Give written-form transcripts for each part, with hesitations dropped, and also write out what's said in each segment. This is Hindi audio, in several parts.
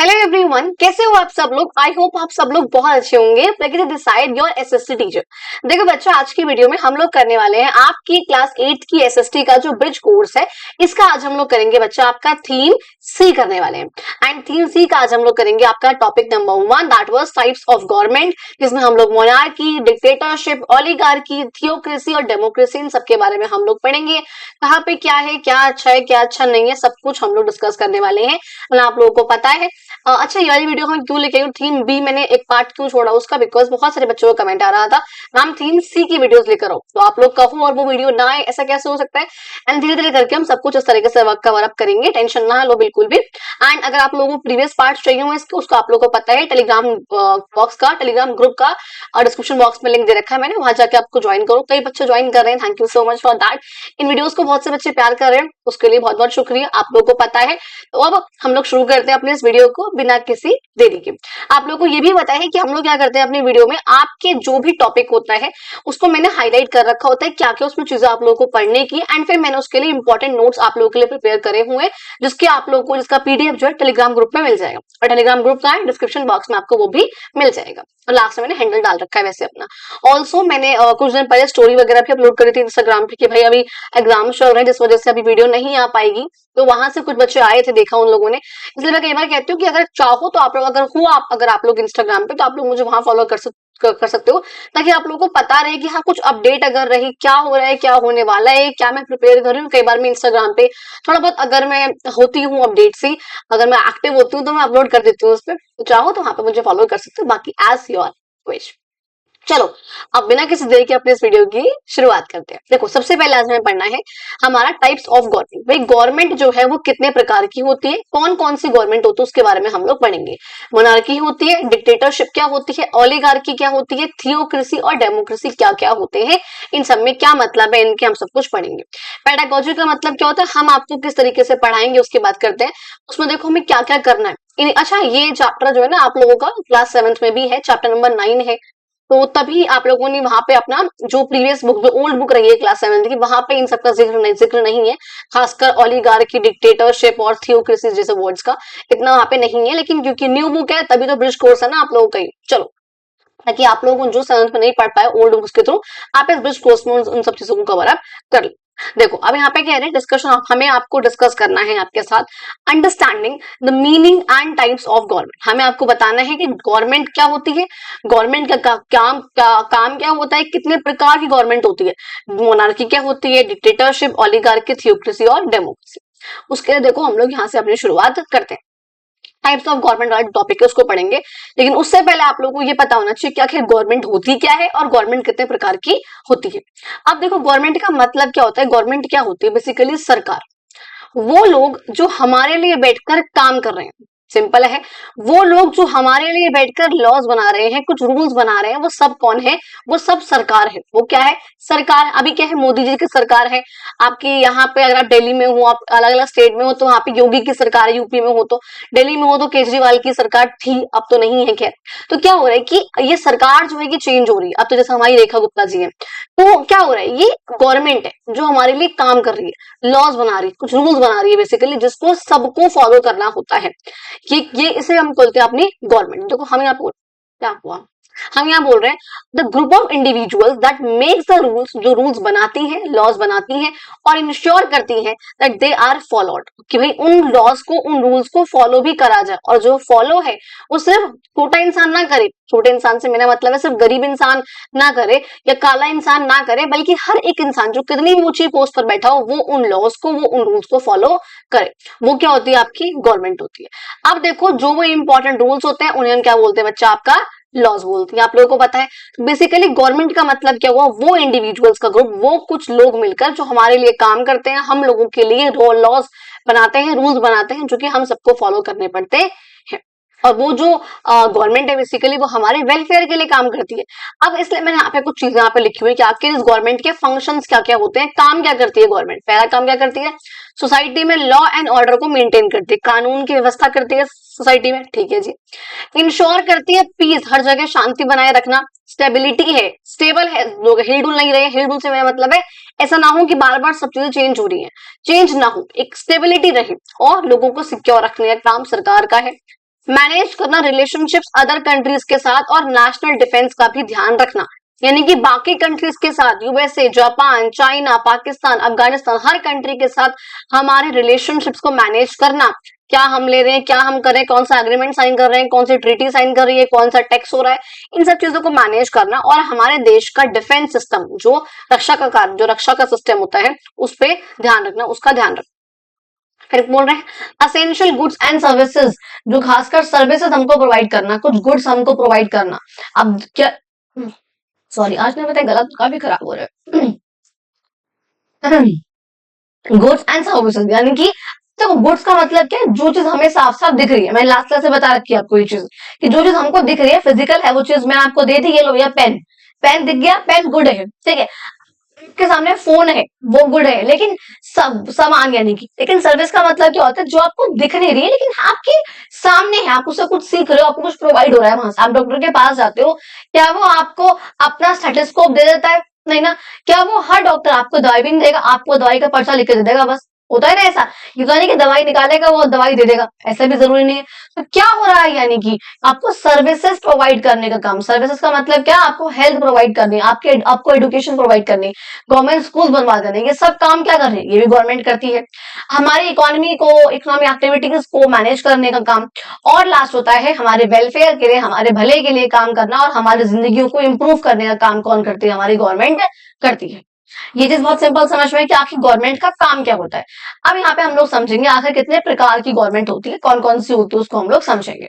हेलो एवरीवन, कैसे हो आप सब लोग। आई होप आप सब लोग बहुत अच्छे होंगे। लेकिन डिसाइड योर एसएसटी टीचर। देखो बच्चों, आज की वीडियो में हम लोग करने वाले हैं आपकी क्लास 8 की एसएसटी का जो ब्रिज कोर्स है, इसका आज हम लोग करेंगे बच्चा आपका थीम सी करने वाले हैं। एंड थीम सी का आज हम लोग करेंगे आपका topic number 1, that was types of government, जिसमें हम लोग मोनार्की, डिक्टेटरशिप, ओलिगार्की, थियोक्रेसी और डेमोक्रेसी, इन सबके बारे में हम लोग पढ़ेंगे। कहाँ पे क्या है, क्या अच्छा है, क्या अच्छा नहीं है, सब कुछ हम लोग डिस्कस करने वाले हैं। मतलब आप लोगों को पता है। अच्छा, ये वाली वीडियो हम क्यों लेके आई हूँ, थीम बी मैंने एक पार्ट क्यों छोड़ा उसका, बिकॉज बहुत सारे बच्चों का कमेंट आ रहा था मैम थीम सी की वीडियोस लेकर आओ। तो आप लोग कहो और वो वीडियो ना आए, ऐसा कैसे हो सकता है। एंड धीरे धीरे करके हम सब कुछ इस तरीके से कवर अप करेंगे, टेंशन ना लो बिल्कुल भी। एंड अगर आप लोगों को प्रीवियस पार्ट चाहिए हो इसके, उसको आप लोगों को पता है टेलीग्राम बॉक्स का, टेलीग्राम ग्रुप का और डिस्क्रिप्शन बॉक्स में लिंक दे रखा है मैंने, वहां जाके आपको ज्वाइन करो। कई बच्चे ज्वाइन कर रहे हैं, thank you so much for that. In videos को बहुत से बच्चे प्यार कर रहे हैं, उसके लिए बहुत बहुत शुक्रिया, आप लोगों को पता है। तो अब हम लोग शुरू करते हैं अपने इस वीडियो को बिना किसी देरी के। आप लोगों को ये भी पता है कि हम लोग क्या करते हैं अपनी वीडियो में, आपके जो भी टॉपिक होता है उसको मैंने हाईलाइट कर रखा होता है, क्या क्या उसमें चीजें आप लोगों को पढ़ने की। एंड फिर मैंने उसके लिए इंपॉर्टेंट नोट्स आप लोगों के लिए प्रिपेयर करे हुए हैं, जिसके आप लोगों को जिसका पीडीएफ जो है टेलीग्राम ग्रुप में मिल जाएगा। और टेलीग्राम ग्रुप का है डिस्क्रिप्शन बॉक्स में, आपको वो भी मिल जाएगा। और लास्ट में मैंने हैंडल डाल रखा है वैसे अपना। ऑल्सो मैंने कुछ दिन पहले स्टोरी वगैरह भी अपलोड करी थी इंस्टाग्राम पे कि भाई अभी एग्जाम चल रहे हैं, जिस वजह से अभी वीडियो नहीं आ पाएगी। तो वहां से कुछ बच्चे आए थे, देखा उन लोगों ने। इसलिए मैं कई बार कहती हूँ कि अगर चाहो तो आप लोग, अगर आप लोग इंस्टाग्राम पे, तो आप लोग मुझे वहां फॉलो कर सकते हो, ताकि आप लोगों को पता रहे कि हाँ कुछ अपडेट अगर रही, क्या हो रहा है, क्या होने वाला है, क्या मैं प्रिपेयर कर रही हूँ। कई बार मैं इंस्टाग्राम पे थोड़ा बहुत अगर मैं होती हूँ अपडेट से, अगर मैं एक्टिव होती हूँ तो मैं अपलोड कर देती हूँ उस पर। तो चाहो तो वहां पे मुझे फॉलो कर सकते हो, बाकी एज योर विश। चलो, अब बिना किसी देरी के अपने इस वीडियो की शुरुआत करते हैं। देखो, सबसे पहले आज हमें पढ़ना है हमारा टाइप्स ऑफ गवर्नमेंट। भाई गवर्नमेंट जो है वो कितने प्रकार की होती है, कौन कौन सी गवर्नमेंट होती है, उसके बारे में हम लोग पढ़ेंगे। मोनार्की होती है, डिक्टेटरशिप क्या होती है, ओलिगार्की क्या होती है, थियोक्रेसी और डेमोक्रेसी क्या क्या होते हैं, इन सब में क्या मतलब है इनके, हम सब कुछ पढ़ेंगे। पेडागोजी का मतलब क्या होता है, हम आपको किस तरीके से पढ़ाएंगे उसकी बात करते हैं। उसमें देखो हमें क्या क्या करना है। अच्छा, ये चैप्टर जो है ना आप लोगों का क्लास 7th में भी है, चैप्टर नंबर 9 है। तो तभी आप लोगों ने वहां पे अपना जो प्रीवियस बुक, जो ओल्ड बुक रही है क्लास 7 की, वहां पे इन सबका जिक्र नहीं है। खासकर ओलिगार्की, डिक्टेटरशिप और थियोक्रेसी जैसे वर्ड्स का इतना वहां पे नहीं है। लेकिन क्योंकि न्यू बुक है तभी तो ब्रिज कोर्स है ना आप लोगों का ही। चलो, ताकि आप लोगों को जो 7th में नहीं पढ़ पाए ओल्ड बुक्स के थ्रू, आप इस ब्रिज कोर्स में उन सब चीजों को कवर अप कर लो। देखो, अब यहाँ पे कह रहे हैं डिस्कशन, हमें आपको डिस्कस करना है आपके साथ understanding the meaning and types of government. हमें आपको बताना है कि गवर्नमेंट क्या होती है, गवर्नमेंट का काम क्या होता है, कितने प्रकार की गवर्नमेंट होती है, मोनार्की क्या होती है, डिक्टेटरशिप, ओलिगार्की, थियोक्रेसी और डेमोक्रेसी। उसके लिए देखो हम लोग यहाँ से अपनी शुरुआत करते हैं। टाइप्स ऑफ गवर्नमेंट वाला टॉपिक है, उसको पढ़ेंगे। लेकिन उससे पहले आप लोगों को ये पता होना चाहिए कि आखिर गवर्नमेंट होती क्या है और गवर्नमेंट कितने प्रकार की होती है। अब देखो, गवर्नमेंट का मतलब क्या होता है, गवर्नमेंट क्या होती है, बेसिकली सरकार। वो लोग जो हमारे लिए बैठकर काम कर रहे हैं, सिंपल है। वो लोग जो हमारे लिए बैठकर लॉज बना रहे हैं, कुछ रूल्स बना रहे हैं, वो सब कौन है, वो सब सरकार है। वो क्या है, सरकार। अभी क्या है, मोदी जी की सरकार है। आपकी यहाँ पे अगर आप दिल्ली में हो, आप अलग अलग स्टेट में हो, तो वहां पे योगी की सरकार है, यूपी में हो तो, दिल्ली में हो तो केजरीवाल की सरकार थी, अब तो नहीं है खैर। तो क्या हो रहा है कि ये सरकार जो है कि चेंज हो रही है। अब तो जैसे हमारी रेखा गुप्ता जी है, तो क्या हो रहा है, ये गवर्नमेंट है जो हमारे लिए काम कर रही है, लॉज बना रही है, कुछ रूल्स बना रही है बेसिकली, जिसको सबको फॉलो करना होता है। ये इसे हम बोलते हैं अपनी गवर्नमेंट। देखो हम यहाँ पे क्या हुआ, हम यहाँ बोल रहे हैं the group of individuals that makes the rules, जो रूल्स बनाती हैं, लॉज बनाती हैं और इंश्योर करती हैं दैट दे आर फॉलोड, कि भाई उन लॉज को, उन रूल्स को फॉलो भी करा जाए। और जो फॉलो है वो सिर्फ छोटा इंसान ना करे, छोटे इंसान से मेरा मतलब है सिर्फ गरीब इंसान ना करे या काला इंसान ना करे, बल्कि हर एक इंसान जो कितनी भी ऊंची पोस्ट पर बैठा हो, वो उन लॉज को, वो उन रूल्स को फॉलो करे। वो क्या होती है, आपकी गवर्नमेंट होती है। अब देखो, जो वो इंपॉर्टेंट रूल्स होते हैं उन्हें हम क्या बोलते हैं बच्चा, आपका लॉज बोलती है। आप लोगों को पता है बेसिकली गवर्नमेंट का मतलब क्या हुआ, वो इंडिविजुअल्स का ग्रुप, वो कुछ लोग मिलकर जो हमारे लिए काम करते हैं, हम लोगों के लिए लॉज बनाते हैं, रूल्स बनाते हैं, जो कि हम सबको फॉलो करने पड़ते हैं। और वो जो गवर्नमेंट है बेसिकली वो हमारे वेलफेयर के लिए काम करती है। अब इसलिए मैंने यहाँ पे कुछ चीजें यहाँ पे लिखी हुई कि आखिर इस गवर्नमेंट के फंक्शंस क्या क्या होते हैं, काम क्या करती है गवर्नमेंट। पहला काम क्या करती है, सोसाइटी में लॉ एंड ऑर्डर को मेंटेन करती है, कानून की व्यवस्था करती है सोसाइटी में, ठीक है जी। इंश्योर करती है पीस, हर जगह शांति बनाए रखना। स्टेबिलिटी है, स्टेबल है, लोग हिलडुल नहीं रहे। हिलडुल से मेरा मतलब है ऐसा ना हो कि बार बार सब चीजें चेंज हो रही हैं, चेंज ना हो, एक स्टेबिलिटी रहे और लोगों को सिक्योर रखने का काम सरकार का है। मैनेज करना रिलेशनशिप्स अदर कंट्रीज के साथ और नेशनल डिफेंस का भी ध्यान रखना, यानी कि बाकी कंट्रीज के साथ USA, Japan, China, Pakistan, Afghanistan, हर कंट्री के साथ हमारे रिलेशनशिप्स को मैनेज करना। क्या हम ले रहे हैं, क्या हम कर रहे हैं, कौन सा एग्रीमेंट साइन कर रहे हैं, कौन सी ट्रीटी साइन कर रही है, कौन सा टैक्स हो रहा है, इन सब चीजों को मैनेज करना। और हमारे देश का डिफेंस सिस्टम, जो रक्षा का सिस्टम होता है, उस पर ध्यान रखना, उसका ध्यान रखना। फिर बोल रहे हैं असेंशियल गुड्स एंड सर्विसेज, जो खासकर सर्विसेज हमको प्रोवाइड करना, कुछ गुड्स हमको प्रोवाइड करना। अब क्या, सॉरी आज मैं बताया गला काफी खराब हो रहा है। गुड्स एंड सर्विसेज, यानी कि देखो गुड्स का मतलब क्या है, जो चीज हमें साफ साफ दिख रही है। मैंने लास्ट क्लास से बता रखी है आपको ये चीज, कि जो चीज हमको दिख रही है, फिजिकल है, वो चीज मैं आपको दे दी, ये लो, या पेन, पेन दिख गया, पेन गुड है, ठीक है। के सामने फोन है, वो गुड है, लेकिन सब सामान यानी कि, लेकिन सर्विस का मतलब क्या होता है, जो आपको दिख नहीं रही है लेकिन आपके सामने है, आप उससे कुछ सीख रहे हो, आपको कुछ प्रोवाइड हो रहा है। वहां से आप डॉक्टर के पास जाते हो, क्या वो आपको अपना स्टेथोस्कोप दे देता है? नहीं ना। क्या वो हर डॉक्टर आपको दवाई भी नहीं देगा, आपको दवाई का पर्चा लिख के दे देगा, बस। होता है ना ऐसा, ये तो नहीं कि दवाई निकालेगा वो दवाई दे देगा, ऐसा भी जरूरी नहीं है। तो क्या हो रहा है, यानी कि आपको सर्विसेज प्रोवाइड करने का काम। सर्विसेज का मतलब क्या, आपको हेल्थ प्रोवाइड करनी, आपको एजुकेशन प्रोवाइड करनी, गवर्नमेंट स्कूल बनवा देने, ये सब काम क्या कर रही है, ये भी गवर्नमेंट करती है। हमारी इकोनॉमी को, इकोनॉमिक एक्टिविटीज को मैनेज करने का काम। और लास्ट होता है हमारे वेलफेयर के लिए, हमारे भले के लिए काम करना, और हमारी जिंदगियों को इंप्रूव करने का काम कौन करती है, हमारी गवर्नमेंट करती है। ये चीज बहुत सिंपल समझ में कि आखिर गवर्नमेंट का काम क्या होता है। अब यहाँ पे हम लोग समझेंगे आखिर कितने प्रकार की गवर्नमेंट होती है, कौन कौन सी होती है, उसको हम लोग समझेंगे।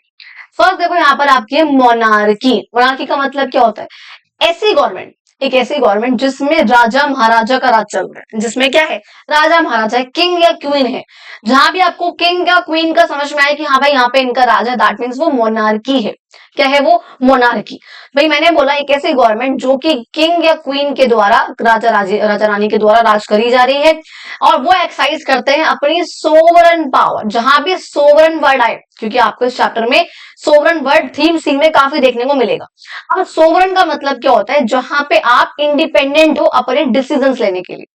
फर्स्ट देखो यहाँ पर आपकी है मोनार्की। मोनार्की का मतलब क्या होता है, ऐसी गवर्नमेंट, एक ऐसी गवर्नमेंट जिसमें राजा महाराजा का राज चल रहा है, जिसमें क्या है, राजा महाराजा है, किंग या क्वीन है। जहां भी आपको किंग या क्वीन का समझ में आए कि हाँ भाई यहाँ पे इनका राजा, दैट मीन्स वो मोनार्की है। क्या है वो, मोनार्की। भाई मैंने बोला एक ऐसी गवर्नमेंट जो कि किंग या क्वीन के द्वारा, राजा रानी के द्वारा राज करी जा रही है, और वो एक्सरसाइज करते हैं अपनी सोवरन पावर। जहां भी सोवरन वर्ड आए, क्योंकि आपको इस चैप्टर में सोवरन वर्ड थीम सी में काफी देखने को मिलेगा। अब सोवरन का मतलब क्या होता है, जहां पे आप इंडिपेंडेंट हो अपने डिसीजंस लेने के लिए।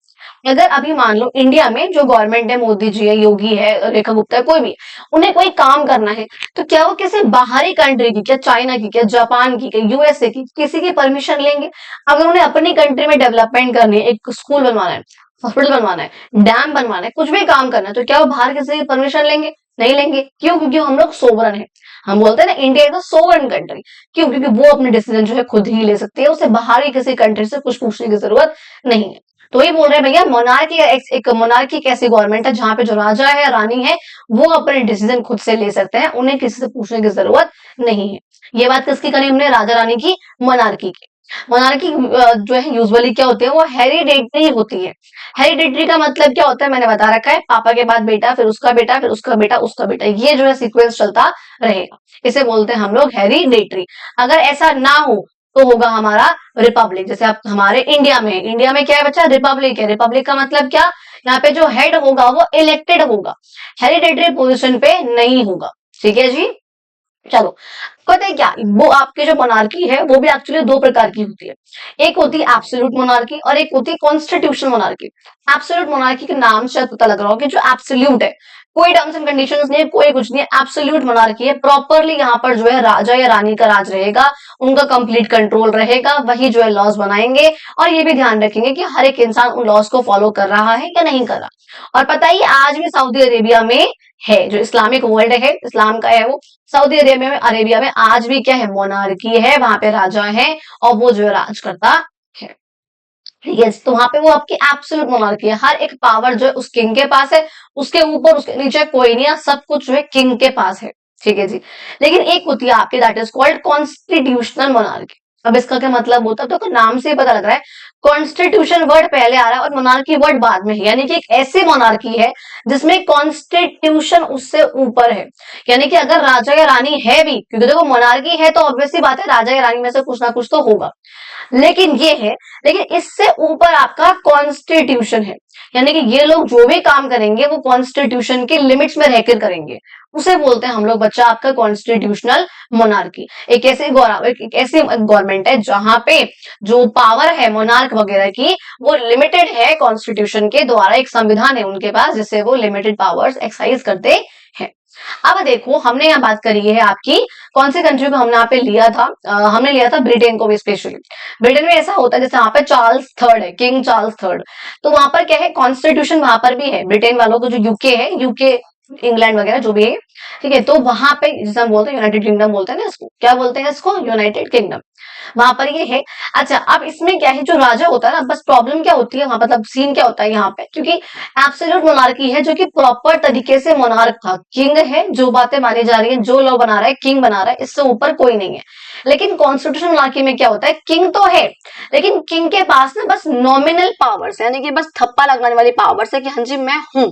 अगर अभी मान लो इंडिया में जो गवर्नमेंट है, मोदी जी है, योगी है, रेखा गुप्ता है, कोई भी, उन्हें कोई काम करना है, तो क्या वो किसी बाहरी कंट्री की, क्या चाइना की, क्या जापान की, क्या यूएसए की, किसी की परमिशन लेंगे? अगर उन्हें अपनी कंट्री में डेवलपमेंट करनी है, एक स्कूल बनवाना है, हॉस्पिटल बनवाना है, डैम बनवाना है, कुछ भी काम करना है, तो क्या वो बाहर किसी की परमिशन लेंगे? नहीं लेंगे। क्यों? क्योंकि हम लोग सोवरन है। हम बोलते हैं ना India is a sovereign country. क्यों? क्योंकि वो अपने डिसीजन जो है खुद ही ले सकती है, उसे बाहरी किसी कंट्री से कुछ पूछने की जरूरत नहीं है। तो ये बोल रहे हैं भैया मोनार्की, एक मोनार्की एक ऐसी गवर्नमेंट है जहां पे जो राजा है, रानी है, वो अपने डिसीजन खुद से ले सकते हैं, उन्हें किसी से पूछने की जरूरत नहीं है। ये बात किसकी करी हमने, राजा रानी की, मोनार्की की। मोनार्की जो है यूजुअली क्या होते हैं, वो हेरिडेटरी होती है। हेरिडेटरी का मतलब क्या होता है, मैंने बता रखा है, पापा के बाद बेटा, फिर उसका बेटा, फिर उसका बेटा, उसका बेटा, ये जो है सीक्वेंस चलता रहेगा। इसे बोलते हैं हम लोग हेरिडेटरी। अगर ऐसा ना हो तो होगा हमारा रिपब्लिक। जैसे आप हमारे इंडिया में क्या है बच्चा, रिपब्लिक है। रिपब्लिक का मतलब क्या, यहाँ पे जो हेड होगा वो इलेक्टेड होगा, हेरिडेटरी पोजीशन पे नहीं होगा। ठीक है जी, चलो। पता है क्या, वो आपके जो मोनार्की है वो भी एक्चुअली दो प्रकार की होती है। एक होती है एब्सोल्यूट मोनार्की और एक होती है कॉन्स्टिट्यूशनल मोनार्की। एब्सोल्यूट मोनार्की के नाम से पता लग रहा हो कि जो एब्सोल्यूट है, कोई टर्म्स एंड कंडीशंस नहीं है, कोई कुछ नहीं है, एब्सोल्यूट मोनार्की है। प्रॉपरली यहाँ पर जो है राजा या रानी का राज रहेगा, उनका कंप्लीट कंट्रोल रहेगा, वही जो है लॉज बनाएंगे, और ये भी ध्यान रखेंगे कि हर एक इंसान उन लॉज को फॉलो कर रहा है या नहीं कर रहा। और पता ही आज भी सऊदी अरेबिया में है, जो इस्लामिक वर्ल्ड है, इस्लाम का है वो, सऊदी अरेबिया में आज भी क्या है, मोनार्की है, वहां पे राजा है और वो जो है राज करता है। ठीक है, तो वहां पे वो आपकी एब्सोल्यूट मोनार्की है, हर एक पावर जो है उस किंग के पास है, उसके ऊपर उसके नीचे कोई नहीं है, सब कुछ जो है किंग के पास है। ठीक है जी। लेकिन एक होती है आपकी, that is called constitutional monarchy. अब इसका क्या मतलब होता है, तो नाम से पता लग रहा है, कॉन्स्टिट्यूशन वर्ड पहले आ रहा है और मोनार्की वर्ड बाद में है। यानी कि एक ऐसी मोनार्की है जिसमें कॉन्स्टिट्यूशन उससे ऊपर है। यानी कि अगर राजा या रानी है भी, क्योंकि देखो मोनार्की है तो ऑब्वियसली बात है राजा या रानी में से कुछ ना कुछ तो होगा, लेकिन ये है, लेकिन इससे ऊपर आपका कॉन्स्टिट्यूशन है। यानी कि ये लोग जो भी काम करेंगे वो कॉन्स्टिट्यूशन के लिमिट्स में रहकर करेंगे, उसे बोलते हैं हम लोग बच्चा आपका कॉन्स्टिट्यूशनल मोनार्की। एक ऐसी गवर्नमेंट है जहां पे जो पावर है मोनार्क वगैरह की वो लिमिटेड है, कॉन्स्टिट्यूशन के द्वारा एक संविधान है उनके पास जिससे वो लिमिटेड पावर्स एक्सरसाइज करते हैं। अब देखो हमने यहाँ बात करी है आपकी कौन सी कंट्री को हमने यहाँ पे लिया था, हमने लिया था ब्रिटेन को भी स्पेशली। ब्रिटेन में ऐसा होता है जैसे वहां पे चार्ल्स थर्ड है, किंग चार्ल्स थर्ड, तो वहां पर क्या है कॉन्स्टिट्यूशन वहां पर भी है ब्रिटेन वालों को, जो यूके है, यूके इंग्लैंड वगैरह जो भी है, ठीक है, तो वहां पे जिसे हम बोलते हैं यूनाइटेड किंगडम बोलते हैं ना इसको, क्या बोलते हैं इसको, यूनाइटेड किंगडम, वहां पर ये है। अच्छा अब इसमें क्या है जो राजा होता है ना, बस प्रॉब्लम क्या होती है वहां, मतलब सीन क्या होता है यहाँ पे, क्योंकि एब्सोल्यूट मोनार्की है जो कि प्रॉपर तरीके से मोनार्क था, किंग है, जो बातें मानी जा रही है, जो लॉ बना रहा है किंग बना रहा है, इससे ऊपर कोई नहीं है। लेकिन कॉन्स्टिट्यूशन मोनार्की में क्या होता है, किंग तो है लेकिन किंग के पास ना बस नॉमिनल पावर्स यानी कि बस थप्पा लगाने वाली पावर्स है कि हाँ जी मैं हूं,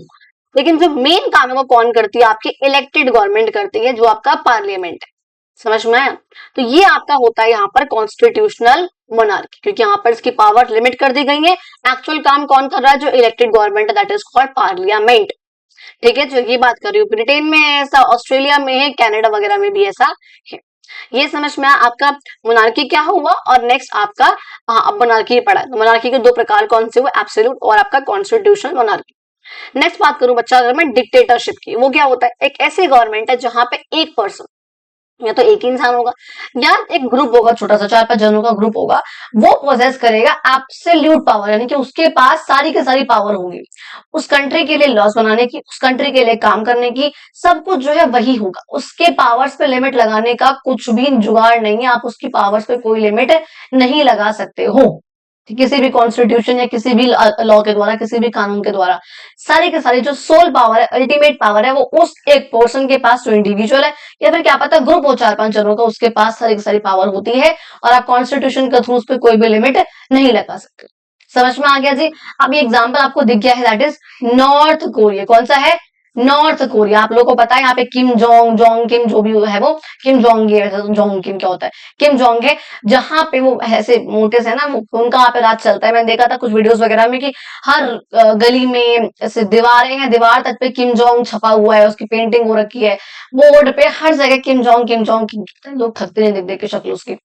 लेकिन जो मेन काम है वो कौन करती है, आपकी इलेक्टेड गवर्नमेंट करती है, जो आपका पार्लियामेंट है। समझ में आया? तो ये आपका होता है यहाँ पर कॉन्स्टिट्यूशनल मोनार्की, क्योंकि यहाँ पर इसकी पावर लिमिट कर दी गई है। एक्चुअल काम कौन कर रहा है, जो इलेक्टेड गवर्नमेंट है, दैट इज कॉल्ड पार्लियामेंट। ठीक है, जो ये बात कर रही हूँ, ब्रिटेन में है ऐसा, ऑस्ट्रेलिया में है, कनाडा वगैरह में भी ऐसा है। ये समझ में आया आपका मोनार्की क्या हुआ, और नेक्स्ट आपका अब मोनार्की पढ़ा है। मोनार्की के दो प्रकार कौन से हुए, एब्सोल्यूट और आपका कॉन्स्टिट्यूशनल मोनार्की। नेक्स्ट बात करूं बच्चा अगर मैं डिक्टेटरशिप की, वो क्या होता है, एक ऐसी गवर्नमेंट है जहां पे एक पर्सन या तो एक ही इंसान होगा या एक ग्रुप होगा, छोटा सा 4-5 जनों का ग्रुप होगा, वो पोजेस करेगा एब्सोल्यूट पावर, यानी कि उसके पास सारी की सारी पावर होगी उस कंट्री के लिए लॉस बनाने की, उस कंट्री के लिए काम करने की, सब कुछ जो है वही होगा। उसके पावर्स पे लिमिट लगाने का कुछ भी जुगाड़ नहीं है, आप उसकी पावर्स पे कोई लिमिट नहीं लगा सकते हो किसी भी कॉन्स्टिट्यूशन या किसी भी लॉ के द्वारा, किसी भी कानून के द्वारा। सारी के सारी जो सोल पावर है, अल्टीमेट पावर है, वो उस एक पर्सन के पास जो इंडिविजुअल है, या फिर क्या पता ग्रुप हो 4-5 जनों का, उसके पास सारी की सारी पावर होती है, और आप कॉन्स्टिट्यूशन के थ्रू उस पर कोई भी लिमिट नहीं लगा सकते। समझ में आ गया जी? अब ये एग्जाम्पल आपको दिख गया है, दैट इज नॉर्थ कोरिया। कौन सा है, नॉर्थ कोरिया। आप लोगों को पता है यहाँ पे किम जोंग जोंग किम जो भी है वो किम जोंग जोंग किम क्या होता है, किम जोंग है, जहां पे वो ऐसे मोटे से ना, वो उनका वहां पे राज चलता है। मैंने देखा था कुछ वीडियोस वगैरह में कि हर गली में ऐसे दीवारें हैं, दीवार तक पे किम जोंग छपा हुआ है, उसकी पेंटिंग हो रखी है, बोर्ड पे हर जगह किम जोंग किम जोंग किम। लोग थकते नहीं देख देख के शक्ल उसकी,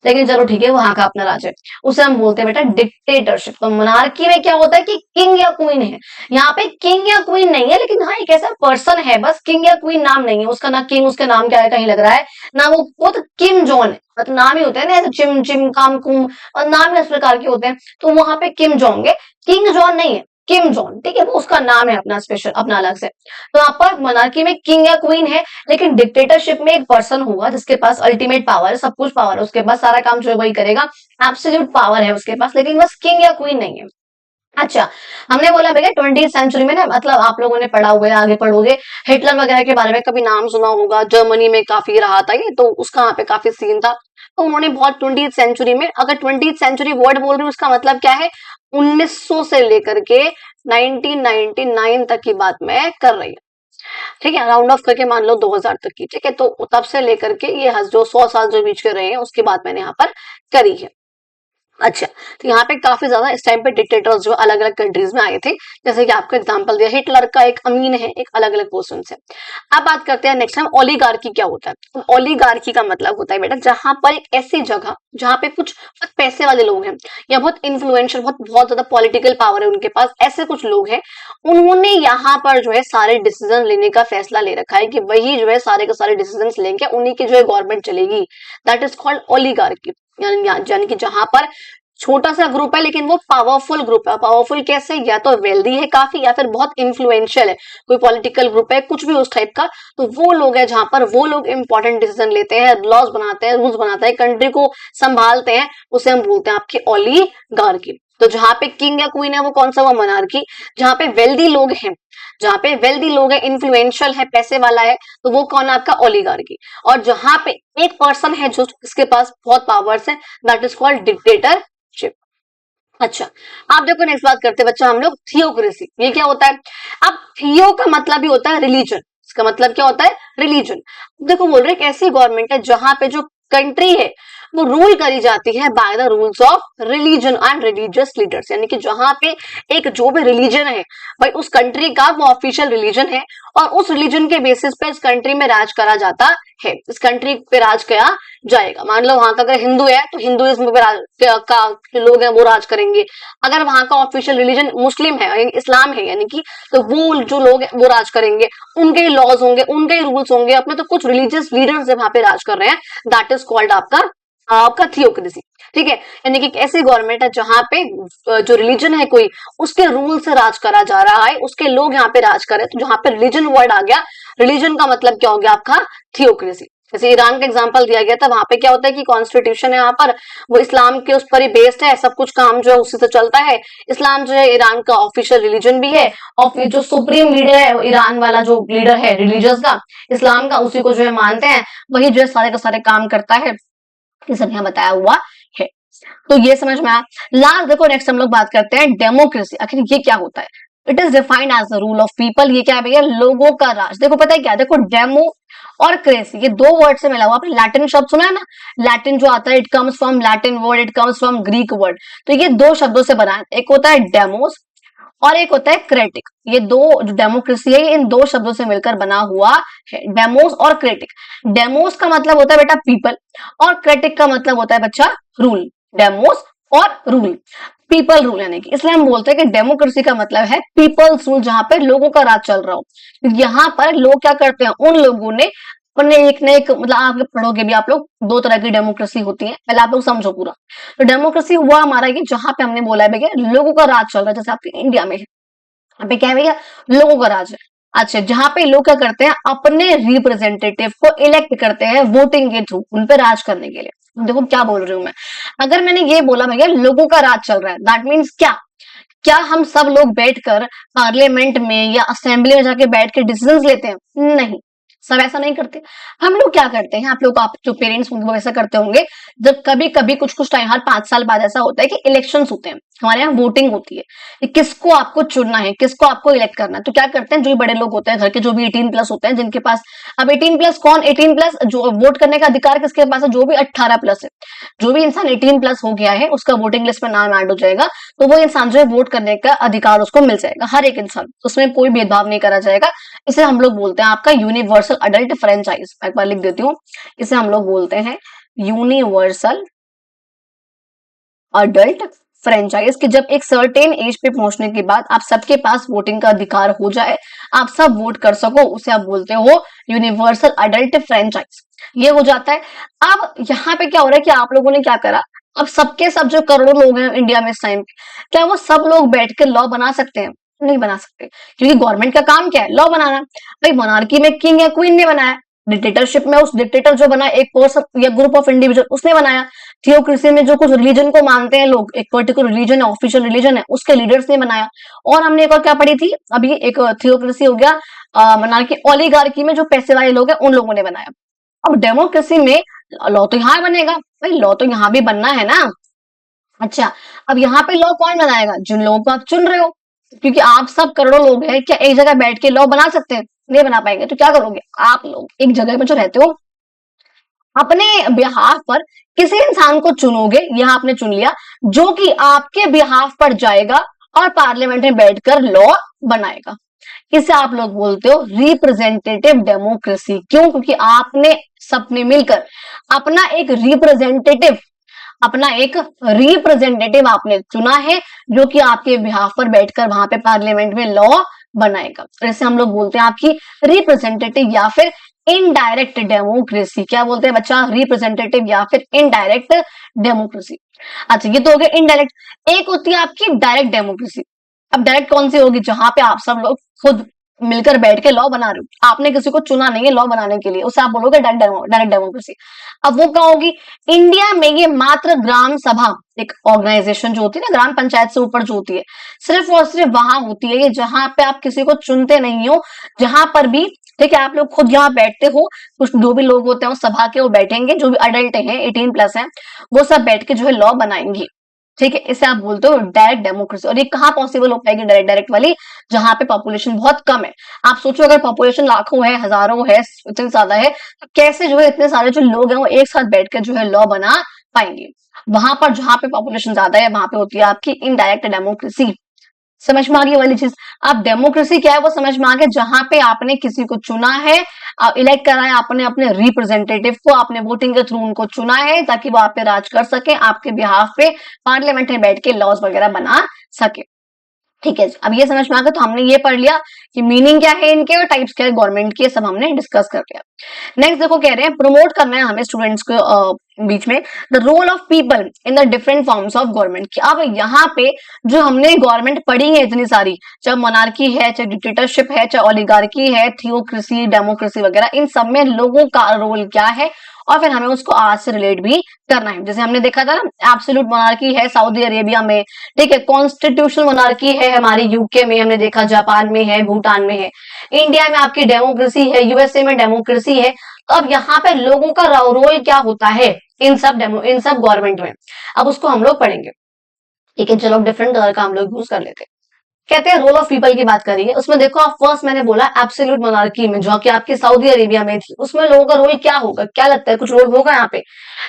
लेकिन चलो ठीक है, वहां का अपना राज है, उसे हम बोलते हैं बेटा डिक्टेटरशिप। तो मोनार्की में क्या होता है कि किंग या क्वीन है, यहाँ पे किंग या क्वीन नहीं है, लेकिन हाँ एक ऐसा पर्सन है, बस किंग या क्वीन नाम नहीं है उसका, ना किंग उसका नाम क्या है कहीं लग रहा है, ना वो खुद किम जॉन है, मतलब नाम ही होते हैं ना ऐसे चिम चिम काम कुम, और नाम इस प्रकार के होते हैं, तो वहां पे किम जोंग है, किंग जॉन नहीं है, किम जॉन, ठीक है, वो उसका नाम है अपना स्पेशल, अपना अलग से। तो यहाँ पर मोनार्की में किंग या क्वीन है, लेकिन डिक्टेटरशिप में एक पर्सन होगा जिसके पास अल्टीमेट पावर है, सब कुछ पावर है उसके पास, सारा काम जो है वही करेगा, एब्सोल्यूट पावर है उसके पास, लेकिन बस किंग या क्वीन नहीं है। अच्छा, हमने बोला भैया 20th सेंचुरी में ना, मतलब आप लोगों ने पढ़ा हुआ है, आगे पढ़ोगे, हिटलर वगैरह के बारे में कभी नाम सुना होगा, जर्मनी में काफी रहा था ये, तो उसका यहाँ पे काफी सीन था। तो उन्होंने बहुत 20th सेंचुरी में, अगर 20th सेंचुरी वर्ड बोल रही हूँ उसका मतलब क्या है, 1900 से लेकर के 1999 तक की बात मैं कर रही हूँ, ठीक है, राउंड ऑफ करके मान लो 2000 तक की, ठीक है, तो तब से लेकर के ये जो 100 साल जो बीच के रहे हैं उसकी बात मैंने यहाँ पर करी है। अच्छा, तो यहाँ पे काफी ज्यादा इस टाइम पे डिक्टेटर्स जो अलग अलग कंट्रीज में आए थे, जैसे कि आपको एग्जांपल दिया, हिटलर का एक अमीन है, एक अलग अलग पर्सन से। अब बात करते हैं नेक्स्ट हम ओलिगार्की क्या होता है। ओलिगार्की का मतलब होता है बेटा जहां पर एक ऐसी जगह जहां पे कुछ बहुत पैसे वाले लोग हैं, या बहुत इन्फ्लुएंशियल, बहुत बहुत ज्यादा पॉलिटिकल पावर है उनके पास, ऐसे कुछ लोग हैं, उन्होंने यहाँ पर जो है सारे डिसीजन लेने का फैसला ले रखा है कि वही जो है सारे के सारे डिसीजन लेंगे, उन्हीं की जो है गवर्नमेंट चलेगी, दैट इज कॉल्ड ओलिगार्की। यानी कि जहां पर छोटा सा ग्रुप है लेकिन वो पावरफुल ग्रुप है। पावरफुल कैसे, या तो वेल्दी है काफी, या फिर बहुत इन्फ्लुएंशियल है, कोई पॉलिटिकल ग्रुप है, कुछ भी उस टाइप का, तो वो लोग है जहां पर वो लोग इंपॉर्टेंट डिसीजन लेते हैं, लॉज बनाते हैं, रूल्स बनाते हैं, कंट्री को संभालते हैं, उसे हम बोलते हैं आपकी ओलिगार्की। तो जहां पे किंग या क्वीन है वो कौन सा, वो मोनार्की। जहां पे वेल्दी लोग हैं, जहां पे वेल्दी लोग है, इन्फ्लुएंशियल है, पैसे वाला है, तो वो कौन है आपका ओलिगार्की। और जहां पे एक पर्सन है जो इसके पास बहुत पावर्स है, दैट इज कॉल्ड डिक्टेटरशिप। अच्छा, आप देखो नेक्स्ट बात करते हैं बच्चा हम लोग थियोक्रेसी। ये क्या होता है, अब थियो का मतलब भी होता है रिलीजन, इसका मतलब क्या होता है, रिलीजन। देखो बोल रहे एक ऐसी गवर्नमेंट है जहां पे जो कंट्री है वो रूल करी जाती है by the rules of religion and religious leaders, यानी कि जहां पे एक जो भी रिलीजन है भाई उस कंट्री का वो ऑफिशियल रिलीजन है और उस रिलीजन के बेसिस पे इस कंट्री में राज करा जाता है, इस कंट्री पे राज किया जाएगा। मान लो वहां का अगर हिंदू है तो हिंदुइज्म पे का लोग हैं वो राज करेंगे, अगर वहां का ऑफिशियल रिलीजन मुस्लिम है इस्लाम है यानी कि, तो वो जो लोग हैं वो राज करेंगे, उनके ही लॉज होंगे, उनके ही रूल्स होंगे, अपने तो कुछ रिलीजियस लीडर्स वहां पे राज कर रहे हैं, दैट इज कॉल्ड आपका थियोक्रेसी। ठीक है, यानी कि एक ऐसी गवर्नमेंट है जहां पे जो रिलीजन है कोई उसके रूल से राज करा जा रहा है, उसके लोग यहाँ पे राज कर रहे हैं। तो जहां पे रिलीजन वर्ड आ गया, रिलीजन का मतलब क्या हो गया आपका थियोक्रेसी। जैसे ईरान का एग्जांपल दिया गया था, वहां पे क्या होता है कि कॉन्स्टिट्यूशन है वहां पर वो इस्लाम के उस पर ही बेस्ड है, सब कुछ काम जो है उसी से चलता है। इस्लाम जो है ईरान का ऑफिशियल रिलीजन भी है और फिर जो सुप्रीम लीडर है ईरान वाला जो लीडर है रिलीजियस का इस्लाम का, उसी को जो है मानते हैं, वही जो है सारे का सारे काम करता है, ये सब यहाँ बताया हुआ है। तो ये समझ में आया। लास्ट देखो नेक्स्ट हम लोग बात करते हैं डेमोक्रेसी, आखिर ये क्या होता है। It is defined as the rule of people, ये क्या है भैया, लोगों का राज। देखो पता है क्या, देखो डेमो और क्रेसी ये दो वर्ड से मिला हुआ, आपने लैटिन शब्द सुना है ना, लैटिन जो आता है it comes from Latin word, it comes from Greek word, तो ये दो शब्दों से बना है, एक होता है डेमोस और एक होता है क्रेटिक। ये दो जो डेमोक्रेसी है इन दो शब्दों से मिलकर बना हुआ है, डेमोस और क्रेटिक। डेमोस का मतलब होता है बेटा पीपल और क्रेटिक का मतलब होता है बच्चा रूल। डेमोस और रूल, पीपल रूल, यानी कि इसलिए हम बोलते हैं कि डेमोक्रेसी का मतलब है पीपल्स रूल, जहां पर लोगों का राज चल रहा हो। यहाँ पर लोग क्या करते हैं, उन लोगों ने अपने एक न एक, मतलब आप पढ़ोगे भी आप लोग, दो तरह की डेमोक्रेसी होती है, पहले आप लोग समझो पूरा। तो डेमोक्रेसी हुआ हमारा ये जहां पे हमने बोला है भैया लोगों का राज चल रहा है, जैसे आपके इंडिया में है, यहाँ पे क्या है भैया, लोगों का राज है। अच्छा, जहां पे लोग क्या करते हैं, अपने रिप्रेजेंटेटिव को इलेक्ट करते हैं वोटिंग के थ्रू उन पे राज करने के लिए। देखो क्या बोल रही हूं मैं, अगर मैंने ये बोला भैया लोगों का राज चल रहा है, दैट मीन्स क्या, क्या हम सब लोग बैठकर पार्लियामेंट में या असेंबली में जाके बैठ के डिसीजन लेते हैं? नहीं, सब ऐसा नहीं करते। हम लोग क्या करते हैं, आप लोग, आप जो पेरेंट्स होंगे वो ऐसा करते होंगे, जब कभी कभी कुछ कुछ टाइम, हर 5 साल बाद ऐसा होता है कि इलेक्शंस होते हैं, हमारे यहाँ वोटिंग होती है कि किसको आपको चुनना है, किसको आपको इलेक्ट करना है। तो क्या करते हैं, जो बड़े लोग होते हैं घर के, जो भी 18+ होते हैं, जिनके पास, अब 18+ कौन, 18+ जो वोट करने का अधिकार किसके पास है, जो भी 18+ है, जो भी इंसान 18+ हो गया है उसका वोटिंग लिस्ट में नाम ऐड हो जाएगा, तो वो इंसान जो है वोट करने का अधिकार उसको मिल जाएगा, हर एक इंसान, उसमें कोई भेदभाव नहीं करा जाएगा। इसे हम लोग बोलते हैं आपका यूनिवर्सल अडल्ट फ्रेंचाइज। एक बार लिख देती हूँ, इसे हम लोग बोलते हैं यूनिवर्सल अडल्ट फ्रेंचाइज, कि जब एक सर्टेन एज पे पहुंचने के बाद आप सबके पास वोटिंग का अधिकार हो जाए, आप सब वोट कर सको, उसे आप बोलते हो यूनिवर्सल अडल्ट फ्रेंचाइज। ये हो जाता है। अब यहाँ पे क्या हो रहा है कि आप लोगों ने क्या करा, अब सबके सब जो करोड़ों लोग हैं इंडिया में इस टाइम पे, क्या वो सब लोग बैठ के लॉ बना सकते हैं? नहीं बना सकते, क्योंकि गवर्नमेंट का काम क्या है, लॉ बनाना। भाई मोनार्की में किंग या क्वीन ने बनाया, डिक्टेटरशिप में उस डिक्टेटर जो बना एक पर्सन या ग्रुप ऑफ इंडिविजुअल उसने बनाया, थियोक्रेसी में जो कुछ रिलीजन को मानते हैं लोग, एक पर्टिकुलर रिलीजन है, ऑफिशियल रिलीजन है, उसके लीडर्स ने बनाया। और हमने एक और क्या पढ़ी थी अभी, एक थियोक्रेसी हो गया मोनार्की, ओलिगार्की में जो पैसे वाले लोग हैं उन लोगों ने बनाया। अब डेमोक्रेसी में लॉ तो यहाँ बनेगा, भाई लॉ तो यहाँ भी बनना है ना। अच्छा, अब यहाँ पे लॉ कौन बनाएगा, जिन लोगों को आप चुन रहे हो, क्योंकि आप सब करोड़ों लोग हैं, क्या एक जगह बैठ के लॉ बना सकते हैं? नहीं बना पाएंगे। तो क्या करोगे आप लोग, एक जगह में जो रहते हो अपने बिहाफ पर किसी इंसान को चुनोगे, यहाँ आपने चुन लिया, जो कि आपके बिहाफ पर जाएगा और पार्लियामेंट में बैठकर लॉ बनाएगा। इसे आप लोग बोलते हो रिप्रेजेंटेटिव डेमोक्रेसी। क्यों? क्योंकि आपने सबने मिलकर अपना एक रिप्रेजेंटेटिव आपने चुना है, जो कि आपके बिहाफ पर बैठकर वहां पे पार्लियामेंट में लॉ बनाएगा। और इसे हम लोग बोलते हैं आपकी रिप्रेजेंटेटिव या फिर इनडायरेक्ट डेमोक्रेसी। क्या बोलते हैं बच्चा, रिप्रेजेंटेटिव या फिर इनडायरेक्ट डेमोक्रेसी। अच्छा, ये तो हो गया इनडायरेक्ट। एक होती है आपकी डायरेक्ट डेमोक्रेसी। अब डायरेक्ट कौन सी होगी, जहां पे आप सब लोग खुद मिलकर बैठ के लॉ बना रहे हो, आपने किसी को चुना नहीं है लॉ बनाने के लिए, उसे आप बोलोगे डायरेक्ट डेमोक्रेसी। अब वो क्या होगी, इंडिया में ये मात्र ग्राम सभा, एक ऑर्गेनाइजेशन जो होती है ना ग्राम पंचायत से ऊपर जो होती है, सिर्फ और सिर्फ वहां होती है ये, जहां पे आप किसी को चुनते नहीं हो, जहां पर भी, ठीक है, आप लोग खुद यहाँ बैठते हो, कुछ जो भी लोग होते हैं उस सभा के वो बैठेंगे, जो भी अडल्ट हैं 18+ हैं, वो सब बैठ के जो है लॉ बनाएंगे। ठीक है, इसे आप बोलते हो डायरेक्ट डेमोक्रेसी। और ये कहाँ पॉसिबल हो पाएगी डायरेक्ट वाली, जहां पे पॉपुलेशन बहुत कम है। आप सोचो अगर पॉपुलेशन लाखों है, हजारों है, इतने ज्यादा है, तो कैसे जो है इतने सारे जो लोग हैं वो एक साथ बैठ के जो है लॉ बना पाएंगे। वहां पर जहां पे पॉपुलेशन ज्यादा है वहां पे होती है आपकी इनडायरेक्ट डेमोक्रेसी। समझ में आ गई वाली चीज। अब डेमोक्रेसी क्या है वो समझ में आ गया, जहां पे आपने किसी को चुना है, इलेक्ट करा है आपने अपने रिप्रेजेंटेटिव को, आपने वोटिंग के थ्रू उनको चुना है ताकि वो आप पे राज कर सके, आपके बिहाफ पे पार्लियामेंट में बैठ के लॉज वगैरह बना सके। ठीक है, अब ये समझ में आ गया। तो हमने ये पढ़ लिया कि मीनिंग क्या है इनके और टाइप्स क्या है गवर्नमेंट के, सब हमने डिस्कस कर लिया। नेक्स्ट देखो कह रहे हैं प्रमोट करना है हमें स्टूडेंट्स को बीच में the role of people in the different forms of government की। अब यहाँ पे जो हमने गवर्नमेंट पढ़ी है इतनी सारी, चाहे मोनार्की है, चाहे डिक्टेटरशिप है, चाहे ओलिगार्की है, थियोक्रेसी, डेमोक्रेसी वगैरह, इन सब में लोगों का रोल क्या है और फिर हमें उसको आज से रिलेट भी करना है। जैसे हमने देखा था ना, एब्सोल्यूट मोनार्की है सऊदी अरेबिया में, ठीक है, कॉन्स्टिट्यूशनल मोनार्की है हमारी यूके में, हमने देखा जापान में है, भूटान में है, इंडिया में आपकी डेमोक्रेसी है, यूएसए में डेमोक्रेसी है। तो अब यहाँ पे लोगों का रोल क्या होता है इन सब गवर्नमेंट में, अब उसको हम लोग पढ़ेंगे। ठीक है, चलो डिफरेंट कलर का हम लोग यूज कर लेते हैं। कहते हैं रोल ऑफ पीपल की बात करिए, उसमें देखो आप फर्स्ट मैंने बोला एब्सोल्यूट मोनार्की में जो कि आपकी सऊदी अरेबिया में थी, उसमें लोगों का रोल क्या होगा, क्या लगता है कुछ रोल होगा यहाँ पे?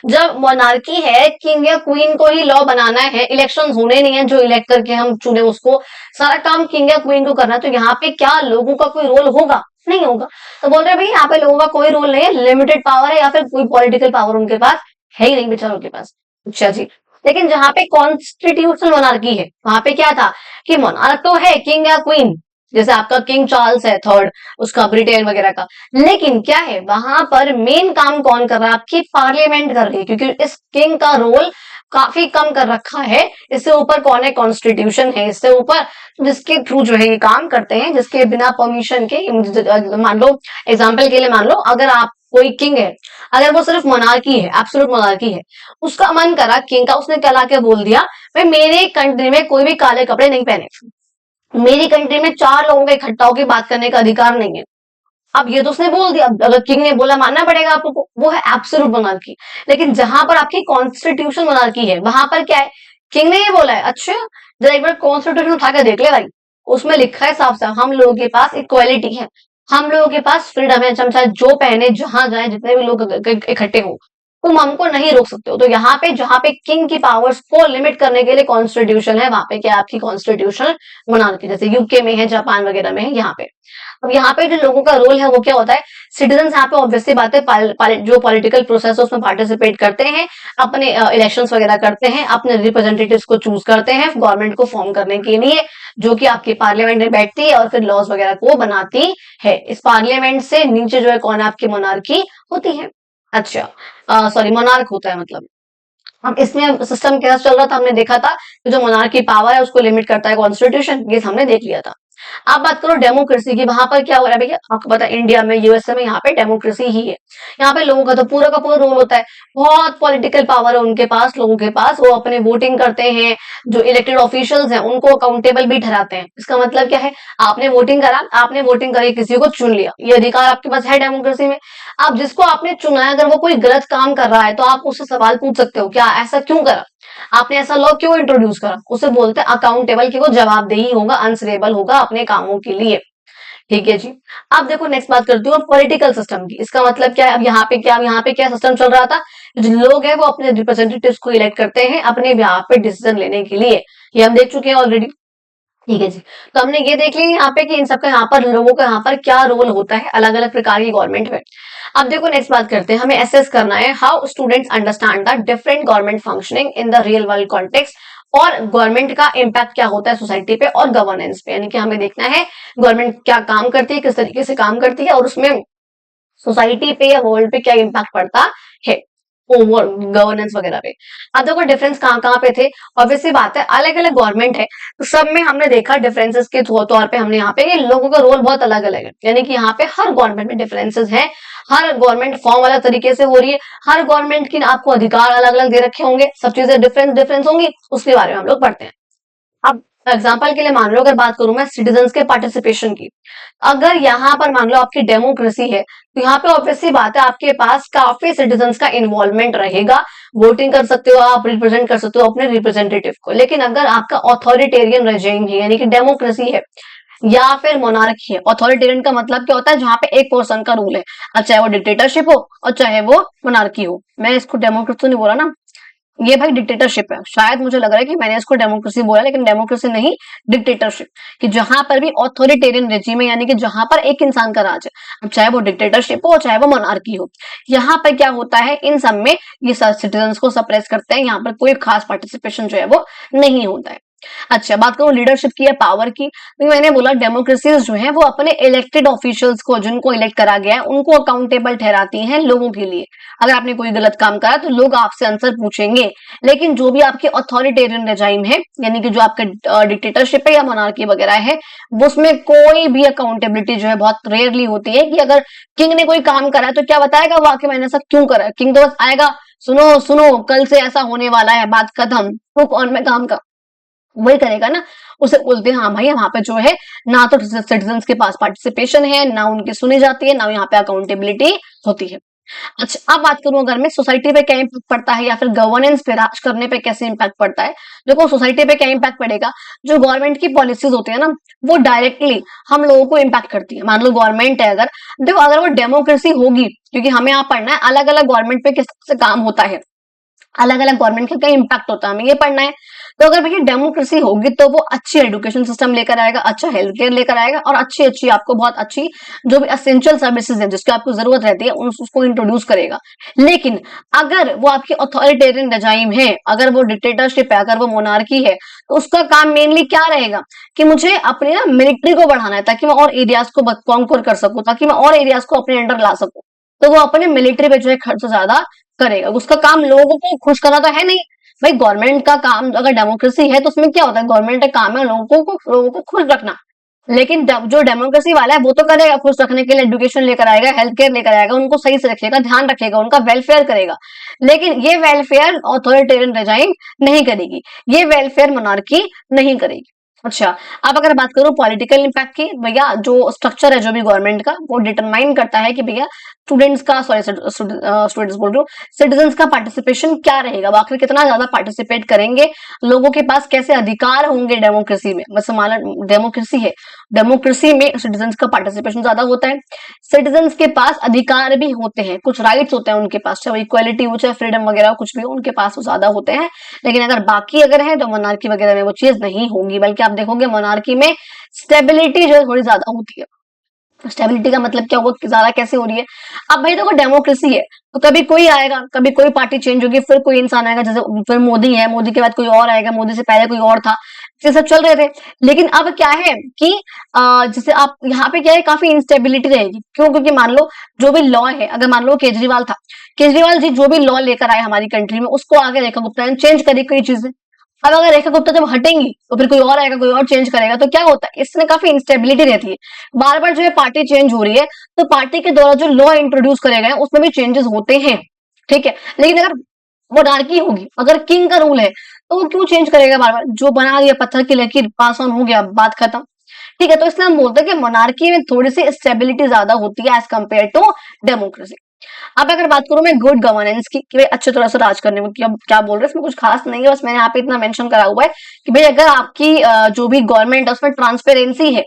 जब मोनार्की है, किंग या क्वीन को ही लॉ बनाना है, इलेक्शन होने नहीं है जो इलेक्ट करके हम चुने उसको, सारा काम किंग या क्वीन को करना है, तो यहाँ पे क्या लोगों का कोई रोल होगा? नहीं होगा। तो बोल रहे भाई यहाँ पे लोगों का कोई रोल नहीं है, लिमिटेड पावर है या फिर कोई पॉलिटिकल पावर उनके पास है ही नहीं बेचारों के पास। अच्छा जी, लेकिन जहां पे कॉन्स्टिट्यूशनल मोनार्की है वहां पे क्या था कि मोनार्क तो है किंग या क्वीन, जैसे आपका किंग चार्ल्स है थर्ड, उसका ब्रिटेन वगैरह का, लेकिन क्या है वहां पर मेन काम कौन कर रहा है? आपकी पार्लियामेंट कर रही है, क्योंकि इस किंग का रोल काफी कम कर रखा है। इससे ऊपर कौन है? कॉन्स्टिट्यूशन है इससे ऊपर, जिसके थ्रू जो है ये काम करते हैं, जिसके बिना परमिशन के, मान लो एग्जाम्पल के लिए मान लो अगर आप कोई किंग है, अगर वो सिर्फ मोनार्की है, एब्सोल्यूट मोनार्की है, उसका मन करा किंग का, उसने क्या लाके बोल दिया भाई मेरे कंट्री में कोई भी काले कपड़े नहीं पहने, मेरी कंट्री में 4 लोगों के इकट्ठा होकर बात करने का अधिकार नहीं है। अब ये तो उसने बोल दिया, अगर किंग ने बोला मानना पड़ेगा आपको, वो है एब्सोल्यूट मोनार्की। लेकिन जहां पर आपकी कॉन्स्टिट्यूशन मोनार्की है वहां पर क्या है? किंग ने ये बोला है, अच्छा जरा एक बार कॉन्स्टिट्यूशन उठा के देख ले भाई, उसमें लिखा है साफ साफ हम लोगों के पास इक्वालिटी है, हम लोगों के पास फ्रीडम है, हम चाहे जो पहने, जहां जाए, जितने भी लोग इकट्ठे हो, तुम हमको नहीं रोक सकते हो। तो यहाँ पे जहां पे किंग की पावर्स को लिमिट करने के लिए कॉन्स्टिट्यूशन है, वहां पे क्या आपकी कॉन्स्टिट्यूशनल मोनार्की, जैसे यूके में है, जापान वगैरह में है यहाँ पे। अब यहाँ पे जो लोगों का रोल है वो क्या होता है? सिटीजन यहाँ पे ऑब्वियसली बात है जो पॉलिटिकल प्रोसेस है उसमें पार्टिसिपेट करते हैं, अपने इलेक्शंस वगैरह करते हैं, अपने रिप्रेजेंटेटिव्स को चूज करते हैं गवर्नमेंट को फॉर्म करने के लिए, जो कि आपकी पार्लियामेंट में बैठती है और फिर लॉज वगैरह को बनाती है। इस पार्लियामेंट से नीचे जो है कौन है? आपकी मोनार्की होती है। अच्छा सॉरी मोनार्क होता है मतलब। अब इसमें सिस्टम कैसा चल रहा था हमने देखा था, जो मोनार्क की पावर है उसको लिमिट करता है कॉन्स्टिट्यूशन, ये हमने देख लिया था। आप बात करो डेमोक्रेसी की, वहां पर क्या हो रहा है भैया? आपको पता है इंडिया में, यूएसए में यहाँ पे डेमोक्रेसी ही है। यहाँ पे लोगों का तो पूरा का पूरा रोल होता है, बहुत पॉलिटिकल पावर है उनके पास, लोगों के पास, वो अपने वोटिंग करते हैं, जो इलेक्टेड ऑफिशियल्स हैं उनको अकाउंटेबल भी ठहराते हैं। इसका मतलब क्या है? आपने वोटिंग करा, आपने वोटिंग करके किसी को चुन लिया, ये अधिकार आपके पास है डेमोक्रेसी में। अब जिसको आपने चुना है अगर वो कोई गलत काम कर रहा है तो आप उससे सवाल पूछ सकते हो, क्या ऐसा क्यों करा, आपने ऐसा लॉ क्यों इंट्रोड्यूस करा? उसे बोलते हैं अकाउंटेबल, कि वो जवाबदेही होगा, आंसरेबल होगा अपने कामों के लिए। ठीक है जी। अब देखो नेक्स्ट बात करती हूँ पॉलिटिकल सिस्टम की। इसका मतलब क्या है? अब यहाँ पे क्या सिस्टम चल रहा था? जो लोग हैं वो अपने रिप्रेजेंटेटिव्स को इलेक्ट करते हैं अपने बिहाफ पे डिसीजन लेने के लिए, ये हम देख चुके हैं ऑलरेडी। ठीक है जी, तो हमने ये देख लिया यहाँ पे कि इन सबका यहाँ पर लोगों का यहाँ पर क्या रोल होता है अलग अलग प्रकार की गवर्नमेंट में। अब देखो नेक्स्ट बात करते हैं, हमें एसेस करना है how students understand the different government functioning in the real world context, और गवर्नमेंट का इम्पैक्ट क्या होता है सोसाइटी पे और गवर्नेंस पे, यानी कि हमें देखना है गवर्नमेंट क्या काम करती है, किस तरीके से काम करती है, और उसमें सोसाइटी पे या वर्ल्ड पे क्या इम्पैक्ट पड़ता है, ओवर गवर्नेंस वगैरह पे। अब देखो डिफरेंस कहाँ कहाँ पे थे, ऑब्वियसली बात है अलग अलग गवर्नमेंट है तो सब में हमने देखा डिफरेंसेस के तौर पे हमने यहाँ पे ये लोगों का रोल बहुत अलग अलग है, यानी कि यहाँ पे हर गवर्नमेंट में डिफरेंसेस है, हर गवर्नमेंट फॉर्म अलग तरीके से हो रही है, हर गवर्नमेंट की आपको अधिकार अलग अलग दे रखे होंगे, सब चीजें डिफरेंस होंगी, उसके बारे में हम लोग पढ़ते हैं। अब एग्जाम्पल के लिए मान लो अगर बात करूं मैं सिटीजन्स के पार्टिसिपेशन की, अगर यहाँ पर मान लो आपकी डेमोक्रेसी है तो यहाँ पे ऑब्वियसली बात है आपके पास काफी सिटीजन्स का इन्वॉल्वमेंट रहेगा, वोटिंग कर सकते हो आप, रिप्रेजेंट कर सकते हो अपने रिप्रेजेंटेटिव को। लेकिन अगर आपका ऑथोरिटेरियन रेजिम है यानी कि डेमोक्रेसी है या फिर मोनार्की है, ऑथोरिटेरियन का मतलब क्या होता है? जहां पे एक पर्सन का रूल है, चाहे वो डिक्टेटरशिप हो और चाहे वो मोनार्की हो। मैं इसको डेमोक्रेसी तो नहीं बोला ना, ये भाई डिक्टेटरशिप है। शायद मुझे लग रहा है कि मैंने इसको डेमोक्रेसी बोला, लेकिन डेमोक्रेसी नहीं, डिक्टेटरशिप। कि जहां पर भी ऑथोरिटेरियन रेजिम है, यानी कि जहां पर एक इंसान का राज है, अब चाहे वो डिक्टेटरशिप हो चाहे वो मोनार्की हो, यहाँ पर क्या होता है, इन सब में ये सिटीजन को सप्रेस करते हैं, यहाँ पर कोई खास पार्टिसिपेशन जो है वो नहीं होता है। अच्छा, बात करूं लीडरशिप की या पावर की, तो मैंने बोला डेमोक्रेसीज जो है वो अपने इलेक्टेड ऑफिशियल्स को, जिनको इलेक्ट करा गया है, उनको अकाउंटेबल ठहराती हैं लोगों के लिए। अगर आपने कोई गलत काम करा तो लोग आपसे आंसर पूछेंगे। लेकिन जो भी आपके अथॉरिटेरियन रेजाइम है, यानी कि जो आपका डिक्टेटरशिप है या मोनार्की वगैरह है, वो उसमें कोई भी अकाउंटेबिलिटी जो है बहुत रेयरली होती है। कि अगर किंग ने कोई काम करा है तो क्या बताएगा वाकई मैंने ऐसा क्यों करा है? किंग तो बस आएगा, सुनो सुनो कल से ऐसा होने वाला है, बात खत्म, रुक और मैं काम का वही करेगा ना। उसे बोलते हैं हाँ भाई, वहां पे जो है ना तो सिटीजन्स के पास पार्टिसिपेशन है, ना उनकी सुनी जाती है, ना यहाँ पे अकाउंटेबिलिटी होती है। अच्छा, अब बात करूं अगर मैं सोसाइटी पे क्या इम्पैक्ट पड़ता है या फिर गवर्नेंस पे, राज करने पे कैसे इम्पैक्ट पड़ता है। देखो सोसाइटी पे क्या इम्पैक्ट पड़ेगा, जो गवर्नमेंट की पॉलिसीज होती है ना, वो डायरेक्टली हम लोगों को इम्पैक्ट करती है। मान लो गवर्नमेंट है, अगर देखो अगर वो डेमोक्रेसी होगी, क्योंकि हमें यहाँ पढ़ना है अलग अलग गवर्नमेंट पे किस तरह से काम होता है, अलग अलग गवर्नमेंट का क्या इम्पैक्ट होता है, हमें ये पढ़ना है। तो अगर भैया डेमोक्रेसी होगी तो वो अच्छी एजुकेशन सिस्टम लेकर आएगा, अच्छा हेल्थ केयर लेकर आएगा, और अच्छी अच्छी आपको बहुत अच्छी जो भी एसेंशियल सर्विसेज है जिसकी आपको जरूरत रहती है उसको इंट्रोड्यूस करेगा। लेकिन अगर वो आपकी अथॉरिटेरियन रजाइम है, अगर वो डिक्टेटरशिप है, अगर वो मोनार्की है, तो उसका काम मेनली क्या रहेगा कि मुझे अपने ना मिलिट्री को बढ़ाना है, ताकि मैं और एरियाज को कॉन्कर कर सकूं, ताकि मैं और एरियाज को अपने अंडर ला सकूं। तो वो अपने मिलिट्री पे जो है खर्च ज्यादा करेगा। उसका काम लोगों को खुश करना तो है नहीं भाई। गवर्नमेंट का काम अगर डेमोक्रेसी है तो उसमें क्या होता है, गवर्नमेंट का काम है लोगों को खुश रखना। लेकिन जो डेमोक्रेसी वाला है वो तो करेगा खुश रखने के लिए, एजुकेशन लेकर आएगा, हेल्थ केयर लेकर आएगा, उनको सही से रखेगा, ध्यान रखेगा, उनका वेलफेयर करेगा। लेकिन ये वेलफेयर ऑथोरिटेरियन रेजाइम नहीं करेगी, ये वेलफेयर मोनार्की नहीं करेगी। अच्छा, अब अगर बात करूं पॉलिटिकल इम्पैक्ट की, भैया जो स्ट्रक्चर है जो भी गवर्नमेंट का, वो डिटरमाइन करता है कि भैया स्टूडेंट्स का, सॉरी स्टूडेंट्स बोल रही हूँ, सिटीजन्स का पार्टिसिपेशन क्या रहेगा, आखिर कितना ज्यादा पार्टिसिपेट करेंगे, लोगों के पास कैसे अधिकार होंगे डेमोक्रेसी में। बस मान लो डेमोक्रेसी है, डेमोक्रेसी में सिटीजन्स का पार्टिसिपेशन ज्यादा होता है, सिटीजन्स के पास अधिकार भी होते हैं, कुछ राइट्स होते हैं उनके पास, चाहे इक्वालिटी हो चाहे फ्रीडम वगैरह कुछ भी हो, उनके पास वो ज्यादा होते हैं। लेकिन अगर बाकी अगर है तो मोनार्की वगैरह में वो चीज नहीं होगी, बल्कि आप देखोगे मोनार्की में स्टेबिलिटी जो है थोड़ी ज्यादा होती है। स्टेबिलिटी का मतलब क्या होगा, ज्यादा कैसे हो रही है। अब भाई देखो डेमोक्रेसी है तो कभी कोई आएगा, कभी कोई पार्टी चेंज होगी, फिर कोई इंसान आएगा, जैसे फिर मोदी है, मोदी के बाद कोई और आएगा, मोदी से पहले कोई और था, ये सब चल रहे थे। लेकिन अब क्या है कि जैसे आप यहाँ पे क्या है, काफी इंस्टेबिलिटी रहेगी। क्यों? क्योंकि मान लो जो भी लॉ है, अगर मान लो केजरीवाल था, केजरीवाल जी जो भी लॉ लेकर आए हमारी कंट्री में, उसको आगे रेखा गुप्ता ने चेंज करी कई चीजें। अब अगर रेखा गुप्ता जब हटेंगी तो फिर कोई और आएगा, कोई और चेंज करेगा, तो क्या होता है, इसमें काफी इंस्टेबिलिटी रहती है। बार बार जो है पार्टी चेंज हो रही है, तो पार्टी के द्वारा जो लॉ इंट्रोड्यूस करे गए उसमें भी चेंजेस होते हैं, ठीक है। लेकिन अगर मोनार्की होगी, अगर किंग का रूल है, तो वो क्यों चेंज करेगा बार बार, जो बना दिया पत्थर की लकीर पास ऑन हो गया, बात खत्म, ठीक है। तो इसलिए हम बोलते हैं कि मोनार्की में थोड़ी सी स्टेबिलिटी ज्यादा होती है एज कम्पेयर टू डेमोक्रेसी। अब अगर बात करूं मैं गुड गवर्नेंस की, कि भाई अच्छे तरह से राज करने में क्या बोल रहे हैं, इसमें कुछ खास नहीं है, बस मैंने यहाँ पे इतना मेंशन करा हुआ है कि भाई अगर आपकी जो भी गवर्नमेंट है उसमें ट्रांसपेरेंसी है,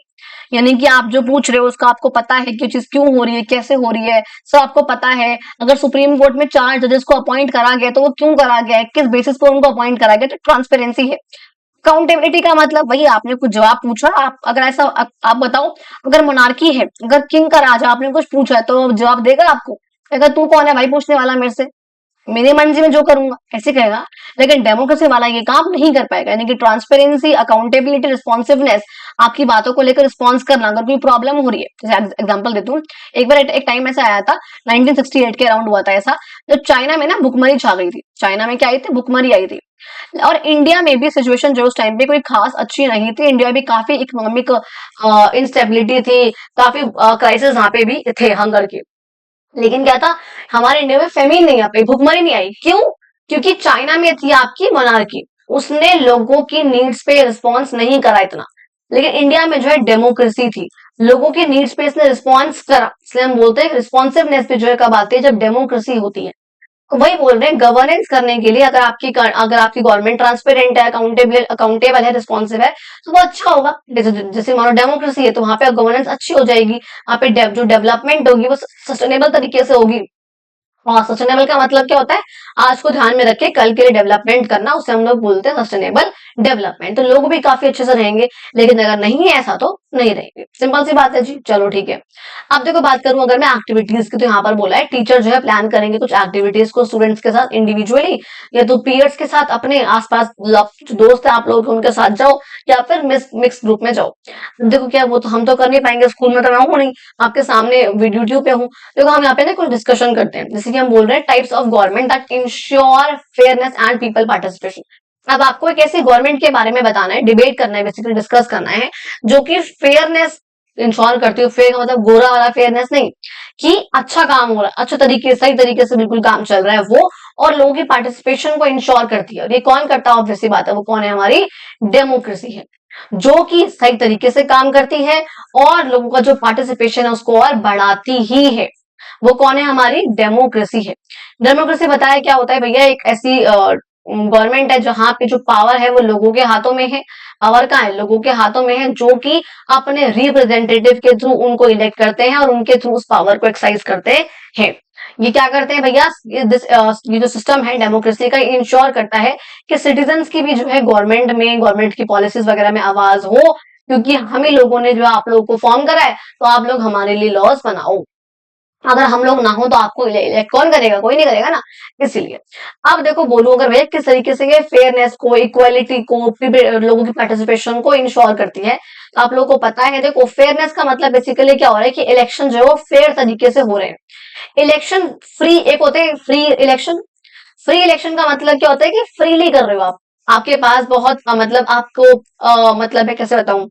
यानी कि आप जो पूछ रहे हो उसका आपको पता है कि चीज क्यों हो रही है, कैसे हो रही है, सब आपको पता है। अगर सुप्रीम कोर्ट में 4 जजेस को अपॉइंट करा गया तो वो क्यों करा गया है, किस बेसिस पर उनको अपॉइंट करा गया, तो ट्रांसपेरेंसी है। अकाउंटेबिलिटी का मतलब वही, आपने कुछ जवाब पूछा, आप अगर ऐसा आप बताओ, अगर मोनार्की है, अगर किंग का राजा, आपने कुछ पूछा है तो जवाब देगा आपको, अगर तू कौन है भाई पूछने वाला मेरे से, मेरी मर्जी में जो करूंगा, ऐसे कहेगा। लेकिन डेमोक्रेसी वाला ये काम नहीं कर पाएगा, यानी कि ट्रांसपेरेंसी, अकाउंटेबिलिटी, रिस्पॉन्सिवनेस, आपकी बातों को लेकर रिस्पॉन्स करना, अगर कोई प्रॉब्लम हो रही है। जैसे एग्जांपल देता हूँ, एक बार एक टाइम ऐसा आया था, 1968 के अराउंड हुआ था ऐसा, जब चाइना में ना भुखमरी छा गई थी। चाइना में क्या आई थी, भुखमरी आई थी। और इंडिया में भी सिचुएशन जो उस टाइम पे कोई खास अच्छी नहीं थी, इंडिया भी काफी इकोनॉमिक इंस्टेबिलिटी थी, काफी क्राइसिस यहाँ पे भी थे हंगर के। लेकिन क्या था, हमारे इंडिया में फेमिन नहीं आ पाई, भुखमरी नहीं आई। क्यों? क्योंकि चाइना में थी आपकी मोनार्की, उसने लोगों की नीड्स पे रिस्पॉन्स नहीं करा इतना। लेकिन इंडिया में जो है डेमोक्रेसी थी, लोगों की नीड्स पे इसने रिस्पॉन्स करा, इसलिए हम बोलते हैं रिस्पॉन्सिवनेस पे जो है कब आती है, जब डेमोक्रेसी होती है। तो वही बोल रहे हैं, गवर्नेंस करने के लिए अगर आपकी गवर्नमेंट ट्रांसपेरेंट है, अकाउंटेबल है, रिस्पॉन्सिव है, तो वो अच्छा होगा। जैसे मानो डेमोक्रेसी है तो वहां पे गवर्नेंस अच्छी हो जाएगी, वहां पे जो डेवलपमेंट होगी वो सस्टेनेबल तरीके से होगी। और सस्टेनेबल का मतलब क्या होता है, आज को ध्यान में रख के कल के लिए डेवलपमेंट करना, उसे हम लोग बोलते हैं सस्टेनेबल डेवलपमेंट। तो लोग भी काफी अच्छे से रहेंगे, लेकिन अगर नहीं है ऐसा तो नहीं रहेंगे। सिंपल सी बात है जी। चलो ठीक है। अब देखो बात करूं अगर मैं एक्टिविटीज की, तो यहाँ पर बोला है टीचर जो है प्लान करेंगे कुछ एक्टिविटीज को स्टूडेंट्स के साथ इंडिविजुअली, या तो पीयर्स के साथ, अपने आसपास जो दोस्त है आप लोग उनके साथ जाओ, या फिर मिक्स ग्रुप में जाओ। देखो क्या, वो तो हम तो कर नहीं पाएंगे, स्कूल में तो मैं हूँ नहीं, आपके सामने यूट्यूब पे हूँ। देखो हम यहाँ पे ना कुछ डिस्कशन करते हैं, जैसे कि हम बोल रहे हैं types of government that ensure fairness and people participation. अब आपको एक ऐसी गवर्नमेंट के बारे में बताना है, डिबेट करना है, बेसिकली डिस्कस करना है, जो कि फेयरनेस इंश्योर करती हो। फेयर का मतलब गोरा वाला फेयरनेस नहीं, कि अच्छा काम हो रहा है, अच्छा तरीके सही तरीके से बिल्कुल काम चल रहा है वो, और लोगों की पार्टिसिपेशन को इंश्योर करती है। और ये कौन करता है, ऑब्वियसली बात है, वो कौन है, हमारी डेमोक्रेसी है, जो कि सही तरीके से काम करती है और लोगों का जो पार्टिसिपेशन है उसको और बढ़ाती ही है। वो कौन है, हमारी डेमोक्रेसी है। डेमोक्रेसी बताया क्या होता है भैया, एक ऐसी गवर्नमेंट है जहां पे जो पावर है वो लोगों के हाथों में है। पावर कहाँ है, लोगों के हाथों में है, जो कि अपने रिप्रेजेंटेटिव के थ्रू उनको इलेक्ट करते हैं और उनके थ्रू उस पावर को एक्सरसाइज करते हैं। ये क्या करते हैं भैया, ये जो सिस्टम है डेमोक्रेसी का, इंश्योर करता है कि सिटीजन्स की भी जो है गवर्नमेंट में, गवर्नमेंट की पॉलिसीज वगैरह में आवाज हो, क्योंकि हम ही लोगों ने जो आप लोगों को फॉर्म करा है, तो आप लोग हमारे लिए लॉज बनाओ। अगर हम लोग ना हो तो आपको इलेक्ट कौन करेगा, कोई नहीं करेगा ना। इसीलिए अब देखो बोलूं अगर भैया किस तरीके से ये फेयरनेस को, इक्वालिटी को, लोगों की पार्टिसिपेशन को इंश्योर करती है, तो आप लोगों को पता है। देखो फेयरनेस का मतलब बेसिकली क्या हो रहा है कि इलेक्शन जो है वो फेयर तरीके से हो रहे हैं। इलेक्शन फ्री, एक होते हैं फ्री इलेक्शन। फ्री इलेक्शन का मतलब क्या होता है कि फ्रीली कर रहे हो आप, आपके पास बहुत मतलब आपको मतलब है, कैसे बताऊं,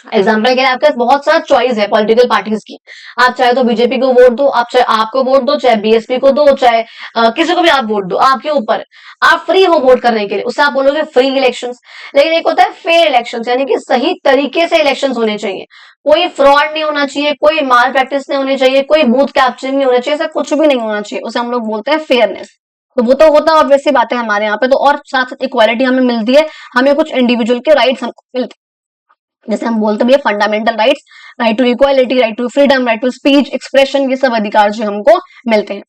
एग्जाम्पल के लिए आपके पास बहुत सारा चॉइस है पॉलिटिकल पार्टीज की। आप चाहे तो बीजेपी को वोट दो, आप चाहे आपको वोट दो, चाहे बीएसपी को दो, चाहे किसी को भी आप वोट दो, आपके ऊपर। आप फ्री हो वोट करने के लिए, उससे आप बोलोगे फ्री इलेक्शंस। लेकिन एक होता है फेयर इलेक्शंस, यानी कि सही तरीके से इलेक्शंस होने चाहिए, कोई फ्रॉड नहीं होना चाहिए, कोई माल प्रैक्टिस नहीं होनी चाहिए, कोई बूथ कैप्चरिंग नहीं होना चाहिए, ऐसा कुछ भी नहीं होना चाहिए, उसे हम लोग बोलते हैं फेयरनेस। तो वो तो होता है ऑब्वियसली बात है हमारे यहाँ पे तो, और साथ साथ इक्वालिटी हमें मिलती है, हमें कुछ इंडिविजुअल के राइट्स हमको मिलते हैं, जैसे हम बोलते हैं fundamental rights, right to equality, right to freedom, right to speech expression, ये सब अधिकार जो हमको मिलते हैं।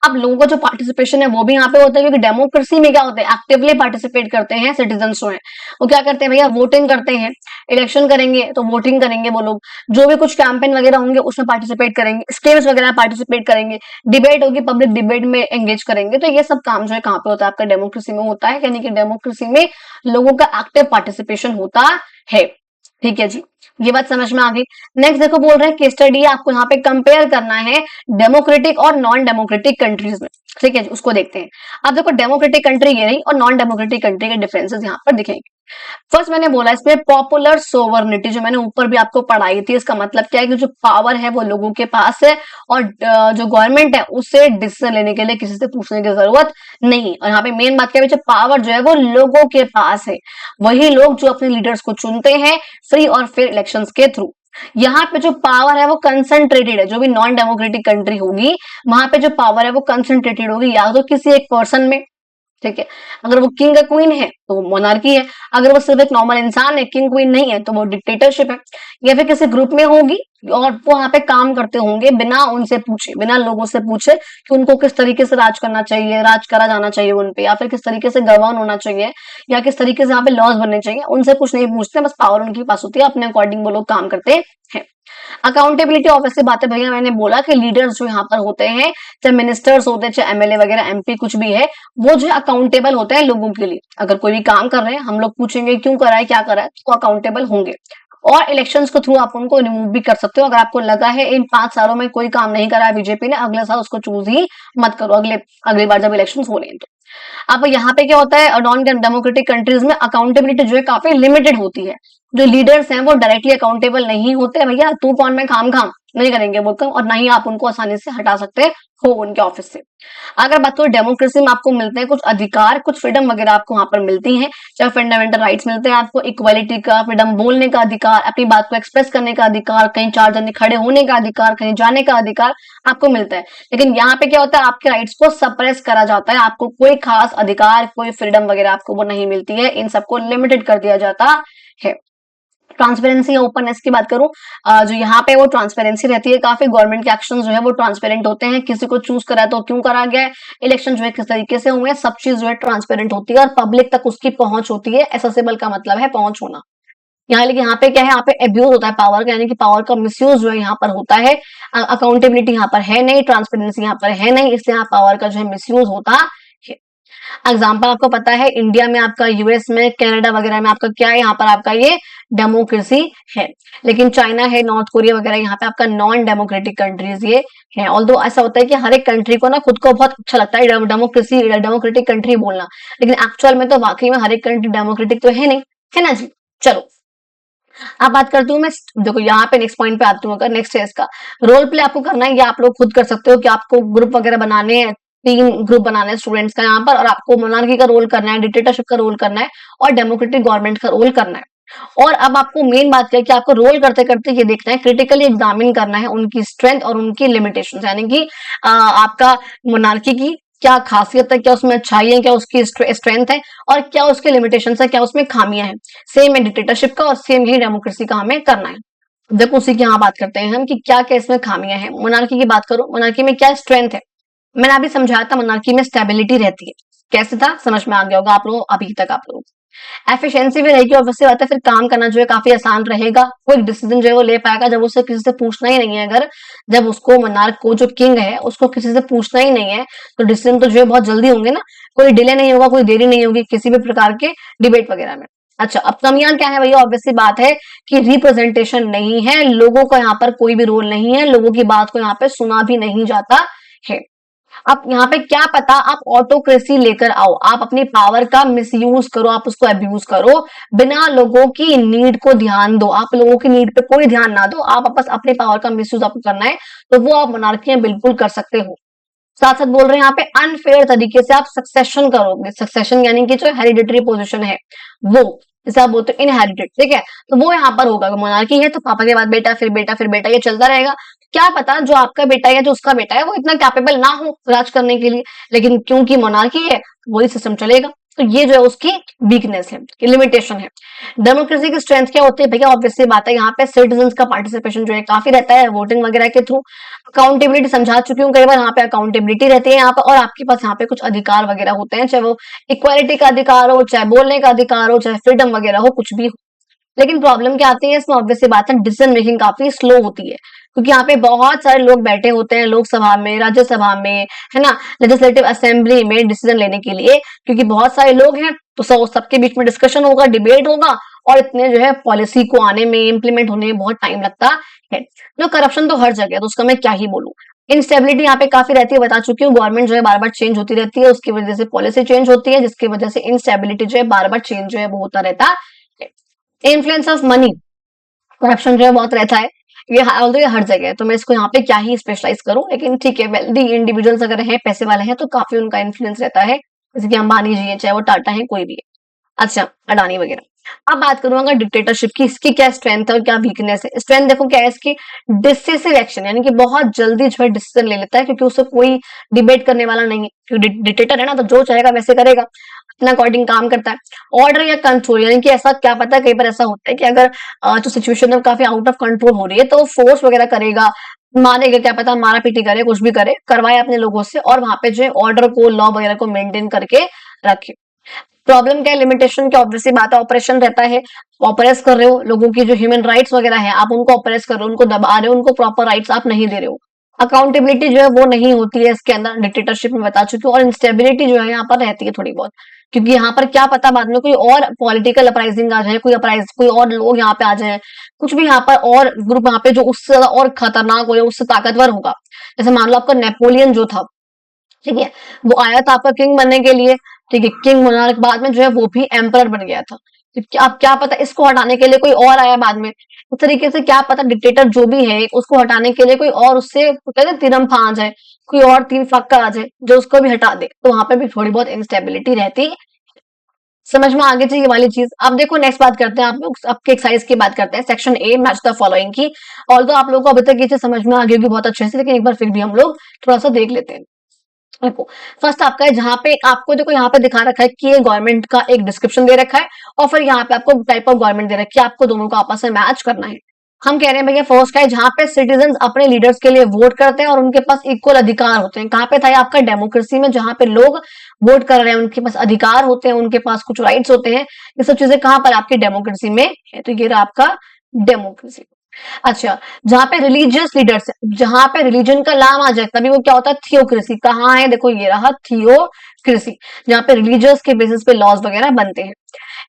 अब लोगों का जो पार्टिसिपेशन है वो भी यहाँ पे होता है, क्योंकि डेमोक्रेसी में क्या होता है, एक्टिवली पार्टिसिपेट करते हैं सिटीजन जो है, वो क्या करते हैं भैया, वोटिंग करते हैं। इलेक्शन करेंगे तो वोटिंग करेंगे वो लोग, जो भी कुछ कैंपेन वगैरह होंगे उसमें पार्टिसिपेट करेंगे, स्कीम्स वगैरह पार्टिसिपेट करेंगे, डिबेट होगी, पब्लिक डिबेट में एंगेज करेंगे। तो ये सब काम जो है कहाँ पे होता है, आपका डेमोक्रेसी में होता है, यानी कि डेमोक्रेसी में लोगों का एक्टिव पार्टिसिपेशन होता है। ठीक है जी, ये बात समझ में आ गई। नेक्स्ट देखो बोल रहे हैं केस स्टडी, आपको यहाँ पे कंपेयर करना है डेमोक्रेटिक और नॉन डेमोक्रेटिक कंट्रीज में। ठीक है जी, उसको देखते हैं। अब देखो डेमोक्रेटिक कंट्री ये रही और नॉन डेमोक्रेटिक कंट्री के डिफरेंसेस यहाँ पर दिखेंगे। फर्स्ट मैंने बोला इसमें पॉपुलर सोवर्निटी, जो मैंने ऊपर भी आपको पढ़ाई थी, इसका मतलब क्या है कि जो पावर है वो लोगों के पास है, और जो गवर्नमेंट है उससे डिसीजन लेने के लिए किसी से पूछने की जरूरत नहीं। और यहाँ पे मेन बात क्या है, पावर जो है वो लोगों के पास है, वही लोग जो अपने लीडर्स को चुनते हैं फ्री और फेयर इलेक्शंस के थ्रू। यहाँ पे जो पावर है वो कंसंट्रेटेड है, जो भी नॉन डेमोक्रेटिक कंट्री होगी वहां पे जो पावर है वो कंसंट्रेटेड होगी, या तो किसी एक पर्सन में, ठीक है, अगर वो किंग या क्वीन है तो वो मोनार्की है, अगर वो सिर्फ एक नॉर्मल इंसान है, किंग क्वीन नहीं है, तो वो डिक्टेटरशिप है, या फिर किसी ग्रुप में होगी और वो वहां पे काम करते होंगे बिना उनसे पूछे, बिना लोगों से पूछे कि उनको किस तरीके से राज करना चाहिए, राज करा जाना चाहिए उन पे, या फिर किस तरीके से गवर्न होना चाहिए, या किस तरीके से यहाँ पे लॉज बनने चाहिए, उनसे कुछ नहीं पूछते, बस पावर उनके पास होती है, अपने अकॉर्डिंग वो लोग काम करते हैं। अकाउंटेबिलिटी ऑब्वियसली बात है भैया, मैंने बोला कि लीडर्स जो यहाँ पर होते हैं, चाहे मिनिस्टर्स होते हैं, चाहे एमएलए वगैरह, एमपी कुछ भी है, वो जो अकाउंटेबल होते हैं लोगों के लिए। अगर कोई भी काम कर रहे हैं, हम लोग पूछेंगे क्यों करा है, क्या करा है, तो अकाउंटेबल होंगे। और इलेक्शंस के थ्रू आप उनको रिमूव भी कर सकते हो, अगर आपको लगा है इन 5 सालों में कोई काम नहीं करा है बीजेपी ने, अगले साल उसको चूज ही मत करो, अगली बार जब इलेक्शन हो रहे हैं तो। अब यहाँ पे क्या होता है, नॉन डेमोक्रेटिक कंट्रीज में अकाउंटेबिलिटी जो है काफी लिमिटेड होती है, जो लीडर्स हैं वो डायरेक्टली अकाउंटेबल नहीं होते भैया, तू कौन मैं खाम नहीं करेंगे वो काम, और ना ही आप उनको आसानी से हटा सकते हो उनके ऑफिस से। अगर बात करो डेमोक्रेसी में आपको मिलते हैं कुछ अधिकार, कुछ फ्रीडम वगैरह आपको वहां पर मिलती हैं, चाहे फंडामेंटल राइट्स मिलते हैं आपको, इक्वालिटी का, फ्रीडम बोलने का अधिकार, अपनी बात को एक्सप्रेस करने का अधिकार, कहीं 4 जने खड़े होने का अधिकार, कहीं जाने का अधिकार आपको मिलता है। लेकिन यहाँ पे क्या होता है, आपके राइट्स को सप्रेस करा जाता है, आपको कोई खास अधिकार, कोई फ्रीडम वगैरह आपको वो नहीं मिलती है, इन सबको लिमिटेड कर दिया जाता है। ट्रांसपेरेंसी या ओपननेस की बात करूं, जो यहाँ पे वो ट्रांसपेरेंसी रहती है, काफी गवर्नमेंट के एक्शन जो है वो ट्रांसपेरेंट होते हैं, किसी को चूज करा तो क्यों करा गया है, इलेक्शन जो है किस तरीके से हुए, सब चीज जो है ट्रांसपेरेंट होती है और पब्लिक तक उसकी पहुंच होती है। एसेसिबल का मतलब है पहुंच होना। यहाँ लेकिन यहाँ पे क्या है, यहाँ पे एब्यूज होता है पावर का, यानी कि पावर का मिसयूज जो है यहाँ पर होता है। अकाउंटेबिलिटी यहाँ पर है नहीं, ट्रांसपेरेंसी यहाँ पर है नहीं, इसलिए यहाँ पावर का जो है मिसयूज होता है। एग्जाम्पल आपको पता है, इंडिया में आपका, यूएस में, कनाडा वगैरह में आपका क्या है, यहाँ पर आपका ये डेमोक्रेसी है। लेकिन चाइना है, नॉर्थ कोरिया वगैरह, यहाँ पे आपका नॉन डेमोक्रेटिक कंट्रीज ये है। ऑल्दो ऐसा होता है कि हर एक कंट्री को ना खुद को बहुत अच्छा लगता है डेमोक्रेसी, डेमोक्रेटिक कंट्री बोलना, लेकिन एक्चुअल में तो वाकई में हर एक कंट्री डेमोक्रेटिक तो है नहीं, है ना जी। चलो अब बात करती हूँ मैं, देखो यहाँ पे नेक्स्ट पॉइंट पे आती हूँ। अगर नेक्स्ट है इसका रोल प्ले आपको करना है, या आप लोग खुद कर सकते हो कि आपको ग्रुप वगैरह बनाने हैं, 3 ग्रुप बनाने हैं स्टूडेंट्स का यहाँ पर, और आपको मोनार्की का रोल करना है, डिक्टेटरशिप का रोल करना है, और डेमोक्रेटिक गवर्नमेंट का रोल करना है। और अब आपको मेन बात क्या है कि आपको रोल करते करते ये देखना है, क्रिटिकली एग्जामिन करना है उनकी स्ट्रेंथ और उनकी लिमिटेशंस, यानी कि आपका मोनार्की की क्या खासियत है, क्या उसमें अच्छाई है, क्या उसकी स्ट्रेंथ है, और क्या उसके लिमिटेशन है, क्या उसमें खामियां हैं। सेम है डिक्टेटरशिप का और सेम ही डेमोक्रेसी का हमें करना है। देखो उसी की यहाँ बात करते हैं हम कि क्या क्या इसमें खामियां हैं। मोनार्की की बात करो, मोनार्की में क्या स्ट्रेंथ है, मैंने अभी समझाया था, मोनार्की में स्टेबिलिटी रहती है। कैसे था समझ में आ गया होगा आप लोगों अभी तक आप लोग। एफिशिएंसी भी रहेगी, ऑब्वियसली बात है, फिर काम करना जो है काफी आसान रहेगा, कोई डिसीजन जो है वो ले पाएगा जब उसे किसी से पूछना ही नहीं है। अगर जब उसको मोनार्क को, जो किंग है, उसको किसी से पूछना ही नहीं है, तो डिसीजन तो जो है बहुत जल्दी होंगे ना, कोई डिले नहीं होगा, कोई देरी नहीं होगी किसी भी प्रकार के डिबेट वगैरह में। अच्छा, अब कमियां क्या है भैया, ऑब्वियसली बात है कि रिप्रेजेंटेशन नहीं है, लोगों का यहाँ पर कोई भी रोल नहीं है, लोगों की बात को यहाँ पे सुना भी नहीं जाता है। अब यहाँ पे क्या पता आप ऑटोक्रेसी लेकर आओ, आप अपनी पावर का मिसयूज करो, आप उसको अब्यूज करो, बिना लोगों की नीड को ध्यान दो, आप लोगों की नीड पे कोई ध्यान ना दो, आप बस अपने पावर का मिसयूज आपको करना है, तो वो आप मोनार्की में बिल्कुल कर सकते हो। साथ साथ बोल रहे हैं यहाँ पे अनफेयर तरीके से आप सक्सेशन करोगे, सक्सेशन यानी कि जो हेरिडिटरी पोजीशन है वो, जैसे आप बोलते हो इनहेरिटेड, ठीक है, तो वो यहाँ पर होगा। मोनार्की है तो पापा के बाद बेटा, फिर बेटा, फिर बेटा, ये चलता रहेगा। क्या पता जो आपका बेटा है या जो उसका बेटा है वो इतना कैपेबल ना हो राज करने के लिए, लेकिन क्योंकि मोनार्की है वही सिस्टम चलेगा। तो ये जो है उसकी वीकनेस है, लिमिटेशन है। डेमोक्रेसी की स्ट्रेंथ क्या होती है भैया, ऑब्वियसली बात है यहाँ पे सिटीजन का पार्टिसिपेशन जो है काफी रहता है वोटिंग वगैरह के थ्रू। अकाउंटेबिलिटी समझा चुकी हूँ कई बार, यहाँ पे अकाउंटेबिलिटी रहती है यहाँ पर, और आपके पास यहाँ पे कुछ अधिकार वगैरह होते हैं, चाहे वो इक्वालिटी का अधिकार हो, चाहे बोलने का अधिकार हो, चाहे फ्रीडम वगैरह हो, कुछ भी हो। लेकिन प्रॉब्लम क्या आती है इसमें, ऑब्वियसली बात है डिसीजन मेकिंग काफी स्लो होती है, क्योंकि यहाँ पे बहुत सारे लोग बैठे होते हैं लोकसभा में, राज्यसभा में, है ना, लेजिस्लेटिव असेंबली में डिसीजन लेने के लिए, क्योंकि बहुत सारे लोग हैं तो सबके बीच में डिस्कशन होगा, डिबेट होगा, और इतने जो है पॉलिसी को आने में, इंप्लीमेंट होने में बहुत टाइम लगता है। जो करप्शन तो हर जगह है, तो उसका मैं क्या ही बोलूं। इंस्टेबिलिटी यहाँ पे काफी रहती है, बता चुकी हूँ, गवर्नमेंट जो है बार बार चेंज होती रहती है, उसकी वजह से पॉलिसी चेंज होती है, जिसकी वजह से इंस्टेबिलिटी जो है बार बार चेंज जो है वो होता रहता है। इन्फ्लुएंस ऑफ मनी, करप्शन जो है बहुत रहता है, ये ऑल्दो ये हर जगह है, तो मैं इसको यहाँ पे क्या ही स्पेशलाइज करूं, लेकिन ठीक है, वेल्दी इंडिविजुअल्स अगर हैं, पैसे वाले हैं, तो काफी उनका इन्फ्लुएंस रहता है, जैसे कि अंबानी जी है, चाहे वो टाटा है, कोई भी है, अच्छा अडानी वगैरह। अब बात करूंगा डिक्टेटरशिप की, इसकी क्या स्ट्रेंथ है और क्या वीकनेस है। स्ट्रेंथ देखो क्या है इसकी, डिसिसिव एक्शन, यानी कि बहुत जल्दी जो है डिसीजन ले लेता है, क्योंकि उसे कोई डिबेट करने वाला नहीं है, क्योंकि डिक्टेटर है ना, तो जो चाहेगा वैसे करेगा, अपना अकॉर्डिंग काम करता है। ऑर्डर या कंट्रोल, यानी कि ऐसा क्या पता, कई बार ऐसा होता है कि अगर जो सिचुएशन है काफी आउट ऑफ कंट्रोल हो रही है, तो वो फोर्स वगैरह करेगा, मारेगा, क्या पता मारा पीटी करे, कुछ भी करे, करवाए अपने लोगों से, और वहां पे जो है ऑर्डर को, लॉ वगैरह को मेंटेन करके रखे। प्रॉब्लम क्या है, लिमिटेशन क्या, ऑब्वियसली बात है, ऑपरेशन रहता है, ऑपरेस कर रहे हो, लोगों की जो ह्यूमन राइट्स वगैरह है आप उनको ऑपरेस कर रहे हो, उनको दबा रहे हो, उनको प्रॉपर राइट्स आप नहीं दे रहे हो। अकाउंटेबिलिटी जो है वो नहीं होती है इसके अंदर, डिक्टेटरशिप में बता चुकी हूँ, और इंस्टेबिलिटी जो है यहाँ पर रहती है थोड़ी बहुत, क्योंकि यहाँ पर क्या पता बाद में कोई और पॉलिटिकल अपराइजिंग आ जाए, कोई और लोग यहाँ पे आ जाए, कुछ भी यहाँ पर और ग्रुप यहाँ पे जो उससे ज्यादा और खतरनाक हो या उससे ताकतवर होगा। जैसे मान लो आपका नेपोलियन जो था, ठीक है, वो आया था आपका किंग बनने के लिए, ठीक है, किंग मोनार्क, बाद में जो है वो भी एम्परर बन गया था। तो आप क्या पता इसको हटाने के लिए कोई और आया बाद में, इस तरीके से क्या पता डिक्टेटर जो भी है उसको हटाने के लिए कोई और उससे कहते हैं तिरंफा आ जाए, कोई और तीन फक्का आ जाए जो उसको भी हटा दे, तो वहां पे भी थोड़ी बहुत इंस्टेबिलिटी रहती है। समझ में आगे चाहिए वाली चीज। अब देखो नेक्स्ट बात करते हैं, आप लोग आपके एक्सरसाइज की बात करते हैं, section A, match the following की। ऑल्दो आप लोगों को अभी तक ये चीज समझ में आ गई होगी बहुत अच्छे से, लेकिन एक बार फिर भी हम लोग थोड़ा सा देख लेते हैं। देखो फर्स्ट आपका है जहां पे आपको देखो यहाँ पे दिखा रखा है कि ये गवर्नमेंट का एक डिस्क्रिप्शन दे रखा है और फिर यहाँ पे आपको टाइप ऑफ गवर्नमेंट दे रखी है, आपको दोनों को आपस में मैच करना है। हम कह रहे हैं भैया फर्स्ट का है जहां पे सिटीजन अपने लीडर्स के लिए वोट करते हैं और उनके पास इक्वल अधिकार होते हैं। कहाँ पे था ये आपका डेमोक्रेसी में, जहां पे लोग वोट कर रहे हैं, उनके पास अधिकार होते हैं, उनके पास कुछ राइट्स होते हैं। ये सब चीजें कहाँ पर आपकी डेमोक्रेसी में है, तो ये रहा आपका डेमोक्रेसी। अच्छा, जहां पे रिलीजियस लीडर्स, जहां पे रिलीजन का नाम आ जाए तभी वो क्या होता है, थियोक्रेसी। कहाँ है, देखो ये रहा थियोक्रेसी, जहां पे रिलीजियस के बेसिस पे लॉज वगैरह बनते हैं।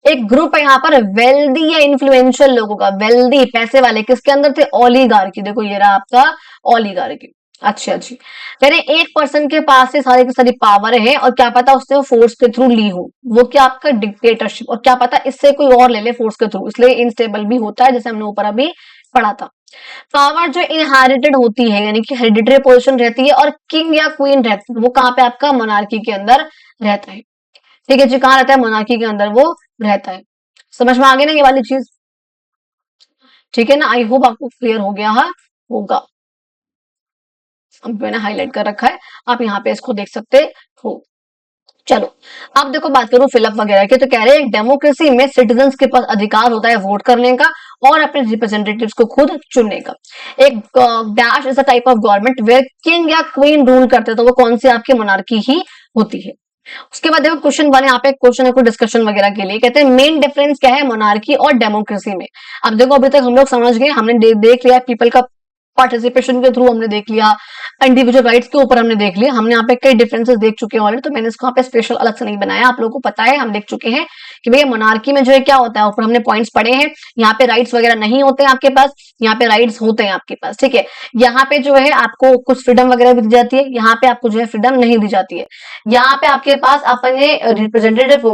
एक ग्रुप है यहाँ पर वेल्दी या इन्फ्लुएंशियल लोगों का, वेल्दी पैसे वाले, किसके अंदर थे, ओलिगार्की। देखो ये रहा आपका ओलिगार्की। अच्छा जी, कह रहे एक पर्सन के पास से सारी की सारी पावर है और क्या पता उसने वो फोर्स के थ्रू ली हो, वो क्या आपका डिक्टेटरशिप, और क्या पता इससे कोई और ले ले फोर्स के थ्रू, इसलिए इनस्टेबल भी होता है, जैसे हमने ऊपर अभी पढ़ा था। पावर जो इनहेरिटेड होती है यानी कि हेरिडिटरी पोजीशन रहती है, और किंग या क्वीन रहती है, वो कहाँ पे आपका मोनार्की के अंदर रहता है। ठीक है जी, कहाँ रहता है, मोनार्की के अंदर वो रहता है। समझ में आ गई ना ये वाली चीज, ठीक है ना, आई होप आपको क्लियर हो गया है होगा। अब मैंने हाईलाइट कर रखा है, आप यहाँ पे इसको देख सकते हो। चलो अब देखो बात करूं फिलअप वगैरह की, तो कह रहे हैं डेमोक्रेसी में सिटीजन्स के पास अधिकार होता है वोट करने का और अपने रिप्रेजेंटेटिव्स को खुद चुनने का। एक dash is a type of government where king या क्वीन रूल करते हैं, तो वो कौन सी आपकी मोनार्की ही होती है। उसके बाद देखो क्वेश्चन वन, यहाँ पे क्वेश्चन है कुछ डिस्कशन वगैरह के लिए, कहते हैं मेन डिफरेंस क्या है मोनार्की और डेमोक्रेसी में। अब देखो अभी तक हम लोग समझ गए, हमने देख लिया पीपल का पार्टिसिपेशन के थ्रू हमने देख लिया, इंडिविजुअल राइट्स के ऊपर हमने देख लिया, हमने यहाँ पे कई डिफरेंसेस देख चुके हैं ऑलरेडी, तो मैंने इसको यहाँ पे स्पेशल अलग से नहीं बनाया, आप लोगों को पता है, हम देख चुके हैं कि भैया मोनार्की में जो है क्या होता है, ऊपर हमने पॉइंट्स पढ़े हैं। यहाँ पे राइट्स वगैरह नहीं होते हैं आपके पास, यहाँ पे राइट्स होते हैं आपके पास, ठीक है। यहाँ पे जो है आपको कुछ फ्रीडम वगैरह भी दी जाती है, यहाँ पे आपको जो है फ्रीडम नहीं दी जाती है। यहाँ पे आपके पास अपने रिप्रेजेंटेटिव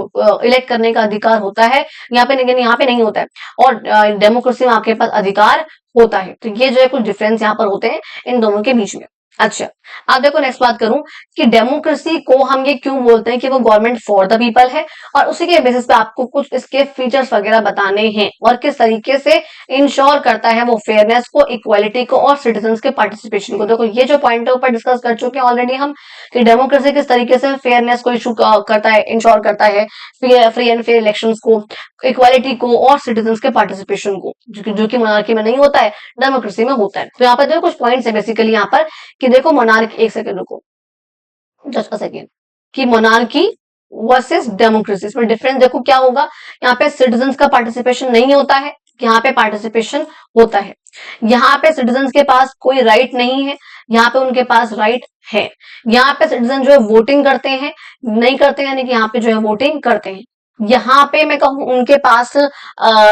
इलेक्ट करने का अधिकार होता है, यहाँ पे नहीं होता है। और डेमोक्रेसी में आपके पास अधिकार होता है। तो ये जो है कुछ डिफरेंस यहाँ पर होते हैं इन दोनों के बीच में। अच्छा, अब देखो नेक्स्ट बात करूं कि डेमोक्रेसी को हम ये क्यों बोलते हैं कि वो गवर्नमेंट फॉर द पीपल है, और उसी के बेसिस पे आपको कुछ इसके फीचर्स वगैरह बताने हैं और किस तरीके से इंश्योर करता है वो फेयरनेस को, इक्वालिटी को और सिटीजन्स के पार्टिसिपेशन को। देखो ये जो पॉइंट है ऊपर डिस्कस कर चुके हैं ऑलरेडी हम, कि डेमोक्रेसी किस तरीके से फेयरनेस को इशू करता है, इंश्योर करता है, फ्री एंड फेयर इलेक्शंस को, इक्वालिटी को और सिटीजन्स के पार्टिसिपेशन को, जो कि मोनार्की में नहीं होता है, डेमोक्रेसी में होता है। तो यहाँ पर जो कुछ पॉइंट्स है बेसिकली यहाँ पर, कि देखो मोनार्की, एक सेकंड रुको, जस्ट अ सेकंड, कि मोनार्की वर्सेस डेमोक्रेसी, इसमें डिफरेंस देखो क्या होगा। यहाँ पे सिटीजन्स का पार्टिसिपेशन नहीं होता है, यहाँ पे पार्टिसिपेशन होता है। यहाँ पे सिटीजन्स के पास कोई राइट नहीं है, यहाँ पे उनके पास राइट है। यहाँ पे सिटीजन जो है वोटिंग करते हैं, नहीं करते हैं, यानी कि यहाँ पे जो है वोटिंग करते हैं। यहाँ पे मैं कहूँ उनके पास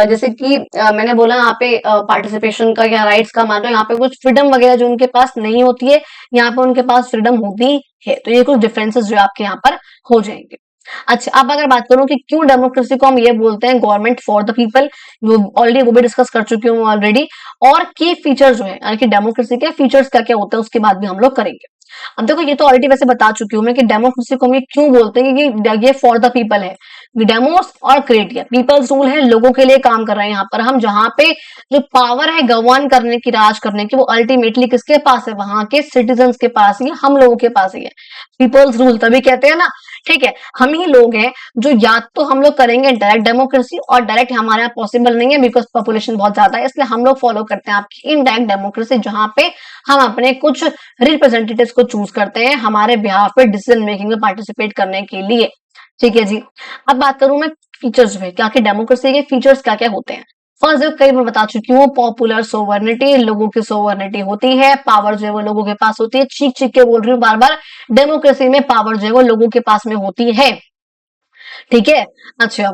जैसे कि मैंने बोला यहाँ पे पार्टिसिपेशन का या राइट्स का मान लो, यहाँ पे कुछ फ्रीडम वगैरह जो उनके पास नहीं होती है, यहाँ पे उनके पास फ्रीडम होती है। तो ये कुछ डिफरेंसेस जो आपके यहाँ पर हो जाएंगे। अच्छा, अब अगर बात करूं कि क्यों डेमोक्रेसी को हम ये बोलते हैं government for the people, already वो भी डिस्कस कर चुकी हूँ ऑलरेडी, और की फीचर जो है यानी कि डेमोक्रेसी के फीचर्स क्या क्या होते हैं उसके बाद भी हम लोग करेंगे। अब देखो ये तो ऑलरेडी वैसे बता चुकी हूँ मैं कि डेमोक्रेसी को हम ये क्यों बोलते हैं, कि ये फॉर द पीपल है। डेमोस और क्रेटिया, पीपल्स रूल है, लोगों के लिए काम कर रहे हैं यहाँ पर हम, जहां पे जो पावर है गवर्न करने की, राज करने की, वो अल्टीमेटली किसके पास है, वहां के सिटीजन्स के पास ही है, हम लोगों के पास ही है। पीपल्स रूल तभी कहते हैं ना, ठीक है। हम ही लोग हैं जो या तो हम लोग करेंगे डायरेक्ट डेमोक्रेसी, और डायरेक्ट हमारे यहाँ पॉसिबल नहीं है बिकॉज पॉपुलेशन बहुत ज्यादा है, इसलिए हम लोग फॉलो करते हैं आपकी इनडायरेक्ट डेमोक्रेसी, जहां पे हम अपने कुछ रिप्रेजेंटेटिव्स को चूज करते हैं हमारे बिहाफ पे डिसीजन मेकिंग में पार्टिसिपेट करने के लिए, ठीक है जी। अब बात करूं मैं फीचर्स में, क्या कि डेमोक्रेसी के फीचर्स क्या क्या होते हैं। फर्स्ट जो कई बार बता चुकी हूँ, पॉपुलर सोवर्निटी, लोगों की सोवर्निटी होती है, पावर जो है वो लोगों के पास होती है, चीख चीख के बोल रही हूँ बार बार, डेमोक्रेसी में पावर जो है वो लोगों के पास में होती है, ठीक है। अच्छा,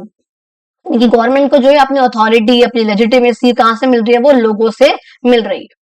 कि गवर्नमेंट को जो है अपनी अथॉरिटी, अपनी लेजिटिमेसी कहां से मिल रही है, वो लोगों से मिल रही है।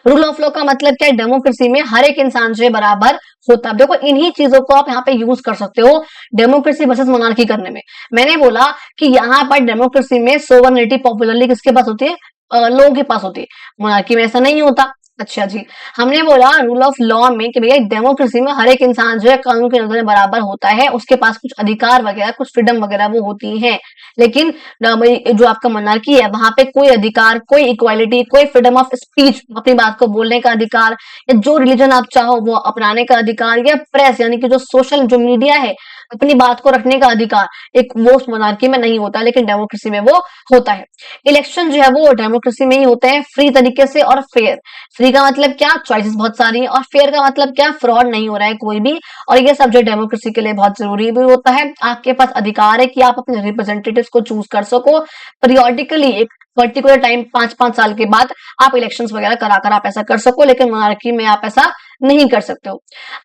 रूल ऑफ लॉ का मतलब क्या है, डेमोक्रेसी में हर एक इंसान जो है बराबर होता है। देखो इन्हीं चीजों को आप यहाँ पे यूज कर सकते हो डेमोक्रेसी वर्सेस मोनार्की करने में। मैंने बोला कि यहाँ पर डेमोक्रेसी में सोवर्निटी, पॉपुलरिटी किसके पास होती है, लोगों के पास होती है, मोनार्की में ऐसा नहीं होता। अच्छा जी, हमने बोला रूल ऑफ लॉ में कि भैया डेमोक्रेसी में हर एक इंसान जो है कानून की नजर में बराबर होता है, उसके पास कुछ अधिकार वगैरह, कुछ फ्रीडम वगैरह वो होती है। लेकिन जो आपका मोनार्की है वहां पे कोई अधिकार, कोई इक्वालिटी, कोई फ्रीडम ऑफ स्पीच, अपनी बात को बोलने का अधिकार, या जो रिलीजन आप चाहो वो अपनाने का अधिकार, या प्रेस यानी कि जो सोशल जो मीडिया है अपनी बात को रखने का अधिकार, एक वो मोनार्की में नहीं होता, लेकिन डेमोक्रेसी में वो होता है। इलेक्शन जो है वो डेमोक्रेसी में ही होते हैं, फ्री तरीके से और फेयर। फ्री का मतलब क्या, चॉइसेस बहुत सारी है, और फेयर का मतलब क्या, फ्रॉड नहीं हो रहा है कोई भी। और ये सब्जेक्ट डेमोक्रेसी के लिए बहुत जरूरी भी होता है। आपके पास अधिकार है कि आप अपने रिप्रेजेंटेटिव्स को चूज कर सको पीरियोडिकली, एक पर्टिकुलर टाइम 5-5 साल के बाद आप इलेक्शंस वगैरह कराकर आप ऐसा कर सको, लेकिन मोनार्की में आप ऐसा नहीं कर सकते हो।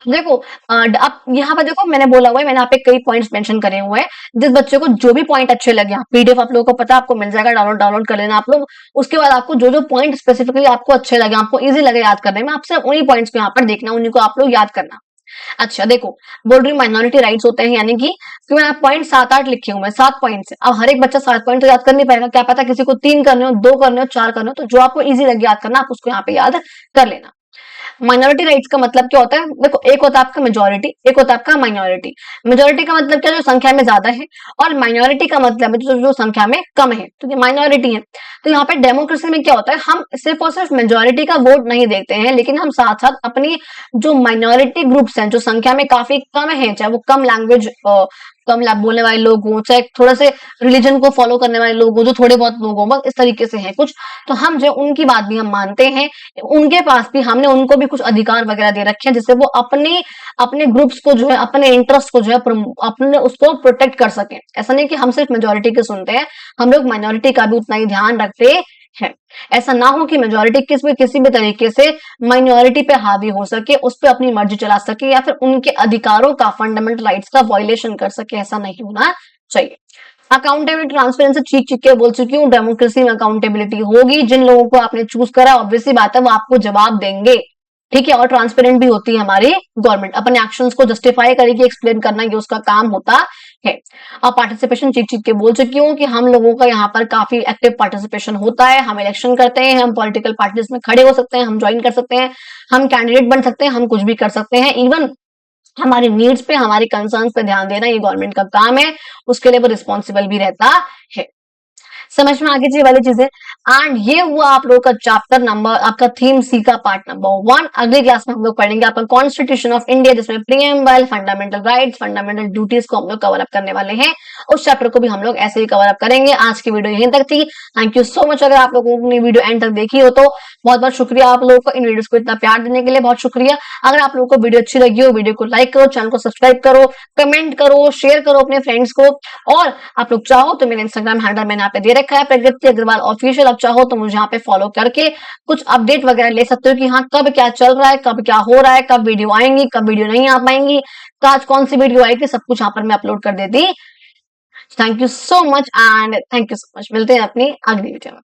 देखो आप यहाँ पर देखो, मैंने बोला हुआ है, मैंने यहाँ पे कई पॉइंट्स मेंशन करे हुए हैं। जिस बच्चे को जो भी पॉइंट अच्छे लगे, पीडीएफ आप लोगों को पता आपको मिल जाएगा, डाउनलोड कर लेना आप लोग। उसके बाद आपको जो जो पॉइंट स्पेसिफिकली आपको अच्छे लगे, आपको इजी लगे याद करने में, आपसे उन्हीं पॉइंट्स को यहाँ पर देखना, उन्हीं को आप लोग याद करना। अच्छा देखो, बोल रही माइनॉरिटी राइट्स होते हैं, यानी कि मैंने पॉइंट 7-8 लिखे हुए हैं, 7 पॉइंट से। अब हर एक बच्चा 7 पॉइंट तो याद कर नहीं पाएगा, क्या पता किसी को 3 करने हो, 2 करने हो, 4 करने हो, तो जो आपको इजी लगे याद करना, आप उसको यहाँ पे याद कर लेना। माइनॉरिटी राइट्स का मतलब क्या होता है, देखो एक होता है आपका मेजोरिटी, एक होता है आपका माइनॉरिटी। मेजोरिटी का मतलब क्या, जो संख्या में ज्यादा है, और माइनॉरिटी का मतलब है जो संख्या में कम है, तो ये माइनॉरिटी है। तो यहाँ पे डेमोक्रेसी में क्या होता है, हम सिर्फ और सिर्फ मेजोरिटी का वोट नहीं देखते हैं, लेकिन हम साथ साथ अपनी जो माइनॉरिटी ग्रुप्स हैं, जो संख्या में काफी कम है, चाहे वो कम लैंग्वेज कम बोलने वाले लोग हों, चाहे थोड़े से रिलीजन को फॉलो करने वाले लोग हों, जो थोड़े बहुत लोग हों, बस इस तरीके से हैं कुछ, तो हम जो उनकी बात भी हम मानते हैं। उनके पास भी हमने उनको भी कुछ अधिकार वगैरह दे रखे हैं, जिससे वो अपने अपने ग्रुप्स को जो है, अपने इंटरेस्ट को जो है अपने उसको प्रोटेक्ट कर सके। ऐसा नहीं कि हम सिर्फ मेजोरिटी के सुनते हैं, हम लोग माइनॉरिटी का भी उतना ही ध्यान रखते हैं। ऐसा ना हो कि मेजोरिटी किसी भी तरीके से माइनॉरिटी पे हावी हो सके, उस पर अपनी मर्जी चला सके, या फिर उनके अधिकारों का, फंडामेंटल राइट्स का वायलेशन कर सके, ऐसा नहीं होना चाहिए। अकाउंटेबिलिटी, ट्रांसपेरेंसी चीख चीख के बोल चुकी हूँ, डेमोक्रेसी में अकाउंटेबिलिटी होगी। जिन लोगों को आपने चूज करा, ऑब्वियसली बात है वो आपको जवाब देंगे, ठीक है। और ट्रांसपेरेंट भी होती है हमारी गवर्नमेंट, अपने एक्शंस को जस्टिफाई करेगी, एक्सप्लेन करना, ये उसका काम होता है। और पार्टिसिपेशन चीख चीख के बोल चुकी हूँ कि हम लोगों का यहाँ पर काफी एक्टिव पार्टिसिपेशन होता है। हम इलेक्शन करते हैं, हम पॉलिटिकल पार्टीज में खड़े हो सकते हैं, हम ज्वाइन कर सकते हैं, हम कैंडिडेट बन सकते हैं, हम कुछ भी कर सकते हैं। इवन हमारी नीड्स पे, हमारी कंसर्न्स पे ध्यान देना ये गवर्नमेंट का काम है, उसके लिए वो रिस्पॉन्सिबल भी रहता है। समझ में आगे जी वाली चीजें। एंड ये हुआ आप लोगों का चैप्टर नंबर, आपका थीम सी का पार्ट नंबर 1। अगली क्लास में हम लोग पढ़ेंगे आपका कॉन्स्टिट्यूशन ऑफ इंडिया, जिसमें preamble, fundamental rights, fundamental duties को हम लोग कवर अप करने वाले हैं। उस चैप्टर को भी हम लोग ऐसे ही कवर अप करेंगे। आज की वीडियो यहीं तक थी। Thank you so much. अगर आप लोगों ने वीडियो एंड तक देखी हो तो बहुत बहुत शुक्रिया आप लोगों को, इन वीडियोस को इतना प्यार देने के लिए बहुत शुक्रिया। अगर आप लोगों को वीडियो अच्छी लगी हो, वीडियो को लाइक करो, चैनल को सब्सक्राइब करो, कमेंट करो, शेयर करो अपने फ्रेंड्स को। और आप लोग चाहो तो मेरा इंस्टाग्राम हैंडल मैंने यहाँ पे दे रखा है, प्रगति अग्रवाल ऑफिशियल। आप चाहो तो मुझे यहाँ पे फॉलो करके कुछ अपडेट वगैरह ले सकते हो कि हाँ कब क्या चल रहा है, कब क्या हो रहा है, कब वीडियो आएंगी, कब वीडियो नहीं आ पाएंगी, तो आज कौन सी वीडियो आएगी, सब कुछ यहाँ पर मैं अपलोड कर देती। Thank you so much and thank you so much. मिलते हैं अपनी अगली वीडियो में।